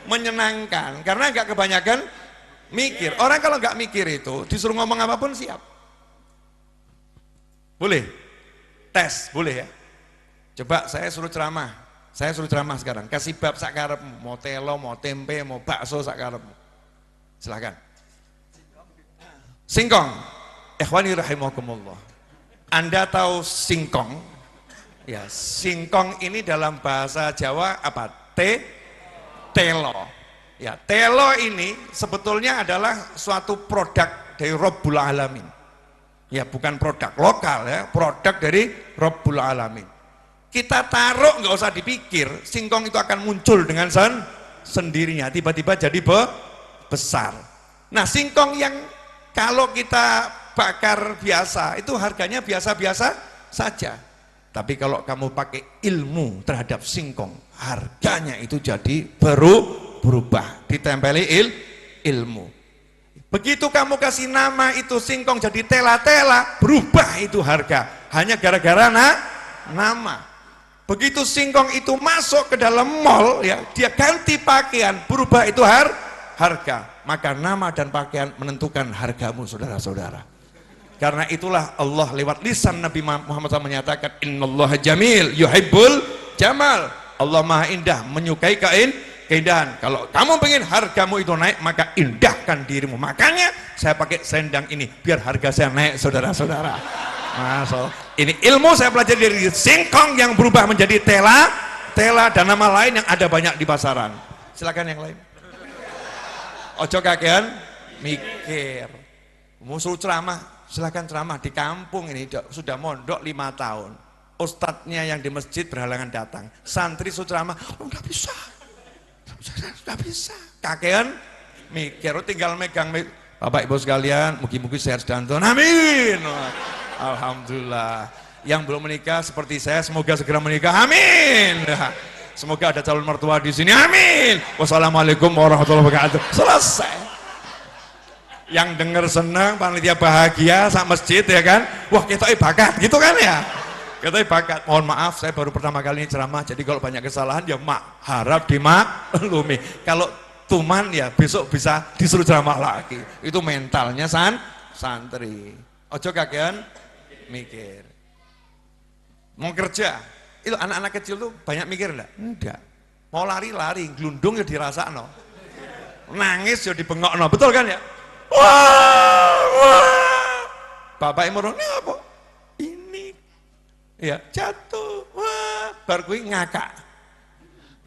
Menyenangkan, karena nggak kebanyakan mikir. Orang kalau nggak mikir itu disuruh ngomong apapun siap. Boleh? Tes, boleh ya? Coba saya suruh ceramah sekarang, kasih bab sakarepmu, mau telo, mau tempe, mau bakso sakarepmu. Silakan. Singkong. Ikhwani rahimakumullah. Anda tahu singkong? Ya, singkong ini dalam bahasa Jawa apa? Telo. Ya, telo ini sebetulnya adalah suatu produk dari Rabbul Alamin. Ya, bukan produk lokal ya, produk dari Rabbul Alamin. Kita taruh nggak usah dipikir, singkong itu akan muncul dengan sendirinya, tiba-tiba jadi besar. Nah, singkong yang kalau kita bakar biasa itu harganya biasa-biasa saja. Tapi kalau kamu pakai ilmu terhadap singkong, harganya itu jadi berubah, ditempeli ilmu. Begitu kamu kasih nama itu singkong jadi tela-tela, berubah itu harga, hanya gara-gara nama. Begitu singkong itu masuk ke dalam mall, ya, dia ganti pakaian, berubah itu harga. Maka nama dan pakaian menentukan hargamu, saudara-saudara. Karena itulah Allah lewat lisan Nabi Muhammad SAW menyatakan, Innallaha jamil yuhibbul jamal. Allah maha indah, menyukai keindahan. Kalau kamu pengen hargamu itu naik, maka indahkan dirimu. Makanya saya pakai selendang ini biar harga saya naik, saudara-saudara. Masya Allah. Ini ilmu saya pelajari dari singkong yang berubah menjadi Stella dan nama lain yang ada banyak di pasaran. Silakan yang lain. Ojo kakean mikir. Musuh ceramah, silakan ceramah di kampung ini sudah mondok 5 tahun. Ustadznya yang di masjid berhalangan datang. Santri suruh ceramah, oh nggak bisa. Nggak bisa. Kakean mikir, tinggal megang Bapak Ibu sekalian, mugi-mugi sehat sedanten. Amin. Alhamdulillah. Yang belum menikah seperti saya, semoga segera menikah. Amin. Semoga ada calon mertua di sini. Amin. Wassalamualaikum warahmatullahi wabarakatuh. Selesai. Yang dengar senang, panitia bahagia, sak masjid ya kan. Wah kita bakat, gitu kan ya. Kita bakat. Mohon maaf, saya baru pertama kali ini ceramah. Jadi kalau banyak kesalahan ya harap dimaklumi. Kalau tuman ya besok bisa disuruh ceramah lagi. Itu mentalnya santri. Ojo kakean mikir. Mau kerja, itu anak-anak kecil tuh banyak mikir enggak? Enggak. Mau lari-lari, gelundung ya dirasakno. Nangis ya dibengokno, betul kan ya? Wah, wah. Bapak Imron, ini apa? Ini ya jatuh. Wah, bar kuwi ngakak.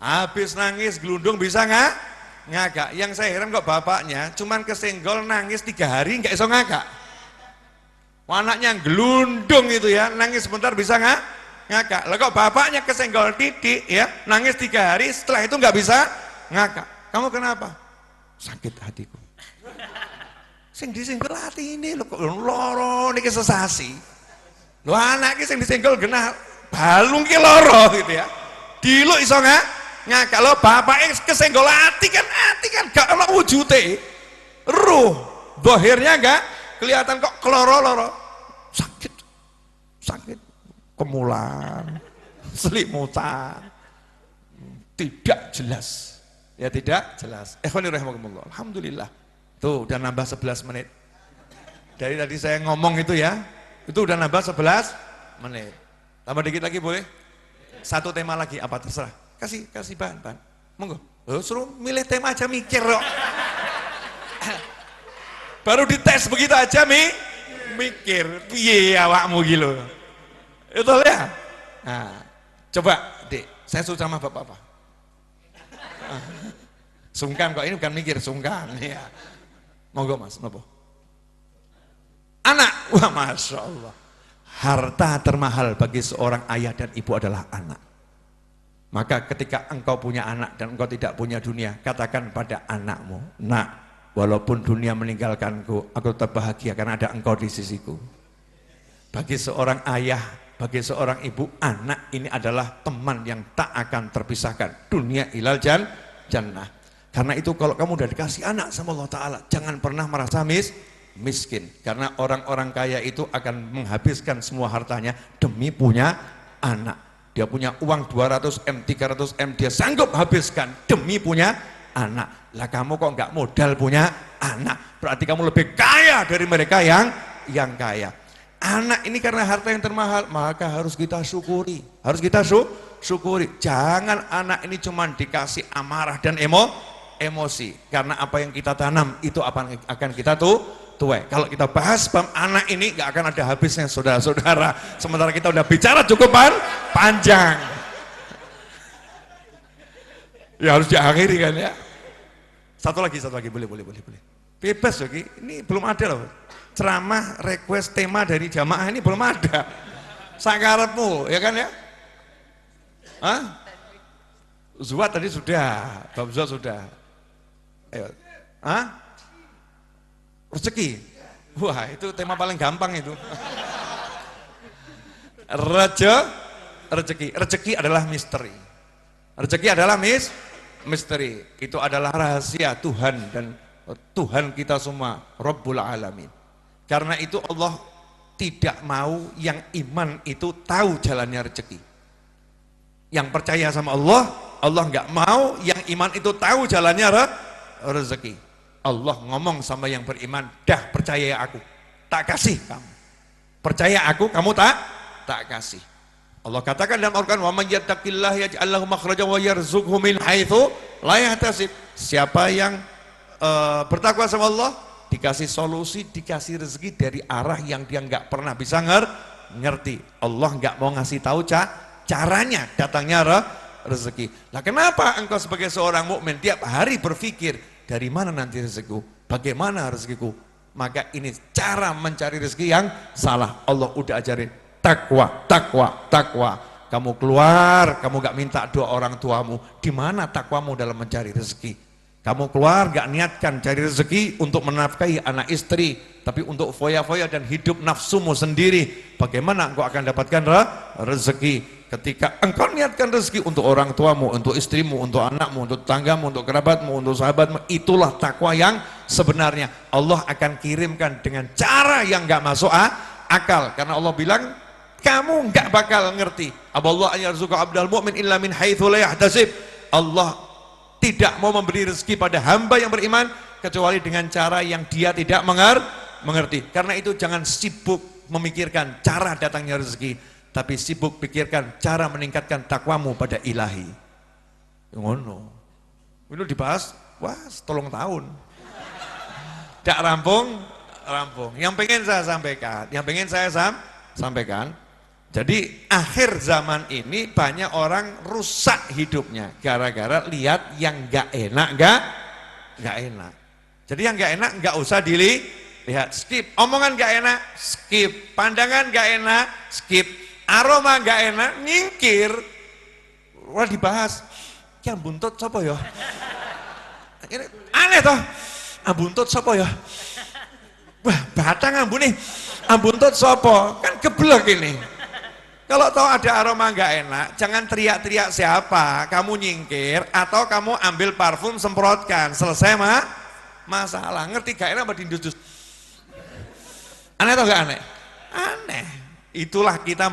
Habis nangis gelundung bisa ngakak. Yang saya heran kok bapaknya cuman kesenggol nangis 3 hari nggak iso ngakak. Anaknya gelundung itu ya, nangis sebentar bisa ngakak. Lah kok bapaknya kesenggol titik ya, nangis 3 hari, setelah itu nggak bisa ngakak. Kamu kenapa? Sakit hatiku. Sing disenggol hati ini lho kok loro niki sesasi. Lho anak iki sing disenggol genah balung ki loro gitu ya. Diluk iso ngakak. Lho bapake kesenggol hati kan gak ono wujude. Ruh zahirnya enggak kelihatan kok keloro-loro. Sakit kemulan, selimutan, tidak jelas ya, tidak jelas. Ikhwani rahimakumullah, alhamdulillah tuh udah nambah 11 menit dari tadi saya ngomong itu ya, itu udah nambah 11 menit. Tambah dikit lagi boleh? Satu tema lagi, apa terserah, kasih bahan monggo. Suruh milih tema aja, mikir kok. Baru dites begitu aja mikir piye awakmu gitu. Itu ya. Nah, coba Dek, saya suruh sama bapak-bapak. Sungkan kok, ini bukan mikir, sungkan ya. Monggo Mas, nopo? Anak, wah Masya Allah. Harta termahal bagi seorang ayah dan ibu adalah anak. Maka ketika engkau punya anak dan engkau tidak punya dunia, katakan pada anakmu, nak, walaupun dunia meninggalkanku, aku tetap bahagia karena ada engkau di sisiku. Bagi seorang ayah, bagi seorang ibu, anak ini adalah teman yang tak akan terpisahkan. Dunia ilal jannah. Karena itu kalau kamu udah dikasih anak sama Allah Ta'ala, jangan pernah merasa miskin. Karena orang-orang kaya itu akan menghabiskan semua hartanya demi punya anak. Dia punya uang 200M, 300M, dia sanggup habiskan demi punya anak. Lah kamu kok nggak modal punya anak, berarti kamu lebih kaya dari mereka yang kaya. Anak ini karena harta yang termahal, maka harus kita syukuri. Harus kita syukuri. Jangan anak ini cuma dikasih amarah dan emosi. Karena apa yang kita tanam itu akan kita tuai. Kalau kita bahas anak ini nggak akan ada habisnya, saudara-saudara. Sementara kita udah bicara cukup panjang. Ya harus diakhiri kan ya. Satu lagi, boleh. Bebas lagi, ini belum ada loh. Ceramah, request tema dari jamaah ini belum ada. Sakarepmu, ya kan ya? Hah? Zuat tadi sudah, Bab Zuat sudah. Ayo. Hah? Rezeki. Wah, itu tema paling gampang itu. Rezeki. Rezeki adalah misteri. Rezeki adalah misteri. Itu adalah rahasia Tuhan dan Tuhan kita semua, Rabbul Alamin. Karena itu Allah tidak mau yang iman itu tahu jalannya rezeki. Yang percaya sama Allah, Allah nggak mau yang iman itu tahu jalannya rezeki. Allah ngomong sama yang beriman, dah percaya aku, tak kasih kamu. Percaya aku, kamu tak kasih. Allah katakan dalam Al-Quran, wa man yattaqillah yaj'al lahu makhrajan wa yarzuqhu min haitsu la yahtasib. Siapa yang bertakwa sama Allah, dikasih solusi, dikasih rezeki dari arah yang dia nggak pernah bisa ngerti. Allah nggak mau ngasih tahu caranya datangnya rezeki. Nah, kenapa engkau sebagai seorang mukmin tiap hari berpikir dari mana nanti rezekiku, bagaimana rezekiku? Maka ini cara mencari rezeki yang salah. Allah udah ajarin takwa, takwa, takwa. Kamu keluar, kamu gak minta doa orang tuamu. Di mana takwamu dalam mencari rezeki? Kamu keluar gak niatkan cari rezeki untuk menafkahi anak istri, tapi untuk foya-foya dan hidup nafsumu sendiri. Bagaimana engkau akan dapatkan rezeki? Ketika engkau niatkan rezeki untuk orang tuamu, untuk istrimu, untuk anakmu, untuk tanggamu, untuk kerabatmu, untuk sahabatmu, itulah takwa yang sebenarnya. Allah akan kirimkan dengan cara yang gak masuk akal, karena Allah bilang kamu gak bakal ngerti. Aballah an yarzuqa abdal mu'min illa min haitsu la yahtasib. Allah tidak mau memberi rezeki pada hamba yang beriman kecuali dengan cara yang dia tidak mengerti. Karena itu jangan sibuk memikirkan cara datangnya rezeki, tapi sibuk pikirkan cara meningkatkan takwamu pada ilahi. Ngono. Ini dibahas, wah, 3 tahun. Tidak rampung. Yang pengen saya sampaikan, jadi akhir zaman ini banyak orang rusak hidupnya gara-gara lihat yang gak enak. Jadi yang gak enak gak usah dilihat, skip. Omongan gak enak, skip. Pandangan gak enak, skip. Aroma gak enak, nyingkir. Wah, dibahas, yang buntut siapa ya? Aneh toh, buntut siapa ya? Wah, batang ambune, buntut siapa? Kan geblek ini. Kalau tahu ada aroma nggak enak, jangan teriak-teriak siapa, kamu nyingkir atau kamu ambil parfum semprotkan, selesai masalah. Ngerti gak enak apa diindus? Aneh atau gak aneh? Aneh. Itulah kita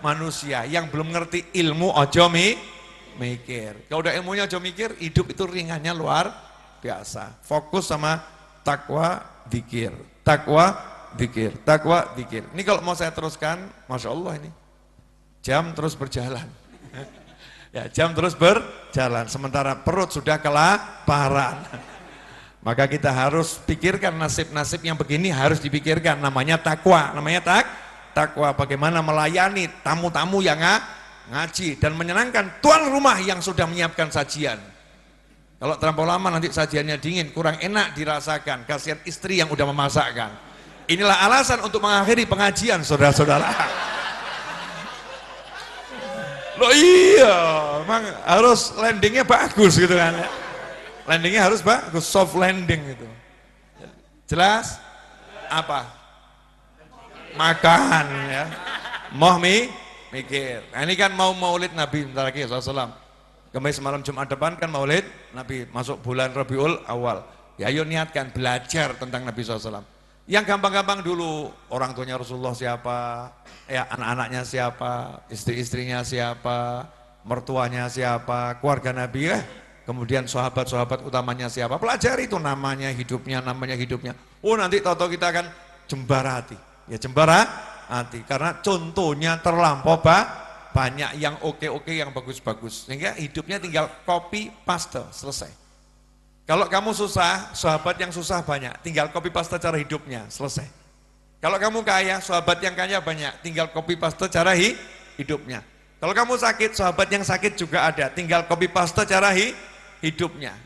manusia yang belum ngerti ilmu ojo mikir. Kalau udah ilmunya ojo mikir, hidup itu ringannya luar biasa. Fokus sama takwa, dzikir, takwa, dzikir, takwa, dzikir. Ini kalau mau saya teruskan, masya Allah ini jam terus berjalan. Ya, jam terus berjalan. Sementara perut sudah kelaparan. Maka kita harus pikirkan nasib-nasib yang begini harus dipikirkan. Namanya takwa. Takwa. Bagaimana melayani tamu-tamu yang ngaji dan menyenangkan tuan rumah yang sudah menyiapkan sajian. Kalau terlampau lama nanti sajiannya dingin, kurang enak dirasakan. Kasihan istri yang udah memasakkan. Inilah alasan untuk mengakhiri pengajian, saudara-saudara. Loh iya, memang harus landingnya bagus gitu kan. Landingnya harus bagus, soft landing gitu. Jelas? Apa? Makan ya. Mau mikir. Nah, ini kan mau maulid Nabi bentar lagi SAW. Kemis malam Jumat depan kan maulid Nabi, masuk bulan Rabiul Awal. Ya ayo niatkan belajar tentang Nabi SAW. Yang gampang-gampang dulu, orang tuanya Rasulullah siapa, ya anak-anaknya siapa, istri-istrinya siapa, mertuanya siapa, keluarga Nabi ya, kemudian sahabat-sahabat utamanya siapa, pelajari itu namanya hidupnya. Oh nanti tahu-tahu kita akan jembara hati, karena contohnya terlampau banyak yang oke-oke, yang bagus-bagus, sehingga hidupnya tinggal copy paste, selesai. Kalau kamu susah, sahabat yang susah banyak, tinggal copy paste cara hidupnya, selesai. Kalau kamu kaya, sahabat yang kaya banyak, tinggal copy paste cara hidupnya. Kalau kamu sakit, sahabat yang sakit juga ada, tinggal copy paste cara hidupnya.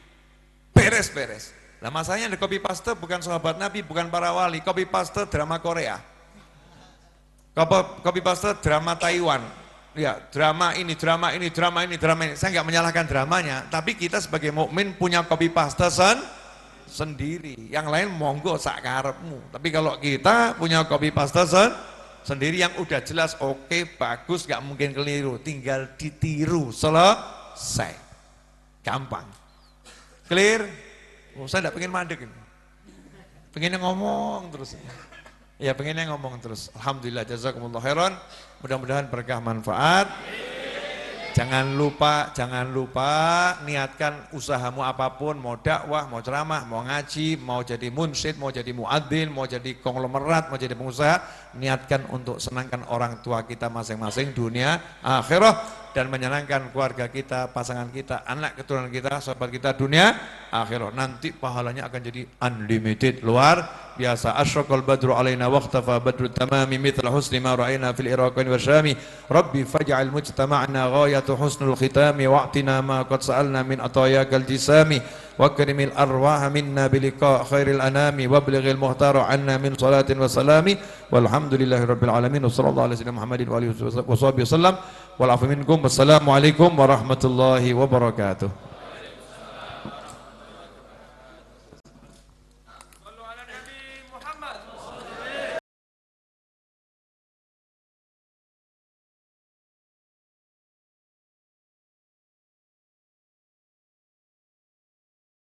Beres-beres. Nah masanya ada copy paste bukan sahabat Nabi, bukan para wali, copy paste drama Korea. Copy paste drama Taiwan. Ya, drama ini. Saya nggak menyalahkan dramanya, tapi kita sebagai mukmin punya copy paste sendiri. Yang lain monggo sak karepmu. Tapi kalau kita punya copy paste sendiri yang udah jelas oke, bagus, nggak mungkin keliru, tinggal ditiru, selesai. Gampang. Clear? Oh, saya nggak pengen mandek ini. Pengennya ngomong terus. Ya pengennya ngomong terus. Alhamdulillah, jazakumullah khairan. Mudah-mudahan berkah manfaat. Jangan lupa niatkan usahamu apapun, mau dakwah, mau ceramah, mau ngaji, mau jadi munsyid, mau jadi muadzin, mau jadi konglomerat, mau jadi pengusaha, niatkan untuk senangkan orang tua kita masing-masing dunia, akhirah, dan menyenangkan keluarga kita, pasangan kita, anak keturunan kita, sahabat kita dunia, akhirah. Nanti pahalanya akan jadi unlimited, luar biasa. Asyraqal badru alaina waqtafa badru tamami mithla husni ma ra'ayna fil iraqin wa syami. Rabbi faj'al mujtama'na ghayatu husnul khitami wa'tina ma qad sa'alna min atayakal jisami wa karimil arwah minna biliqa khairil anami wa blighil muhtara anna min salatin wa salami walhamdulillahi rabbil alamin wa sallallahu alaihi wasallam Muhammadin wa alihi wasallam wal afu minkum. Wassalamu alaikum warahmatullahi wabarakatuh.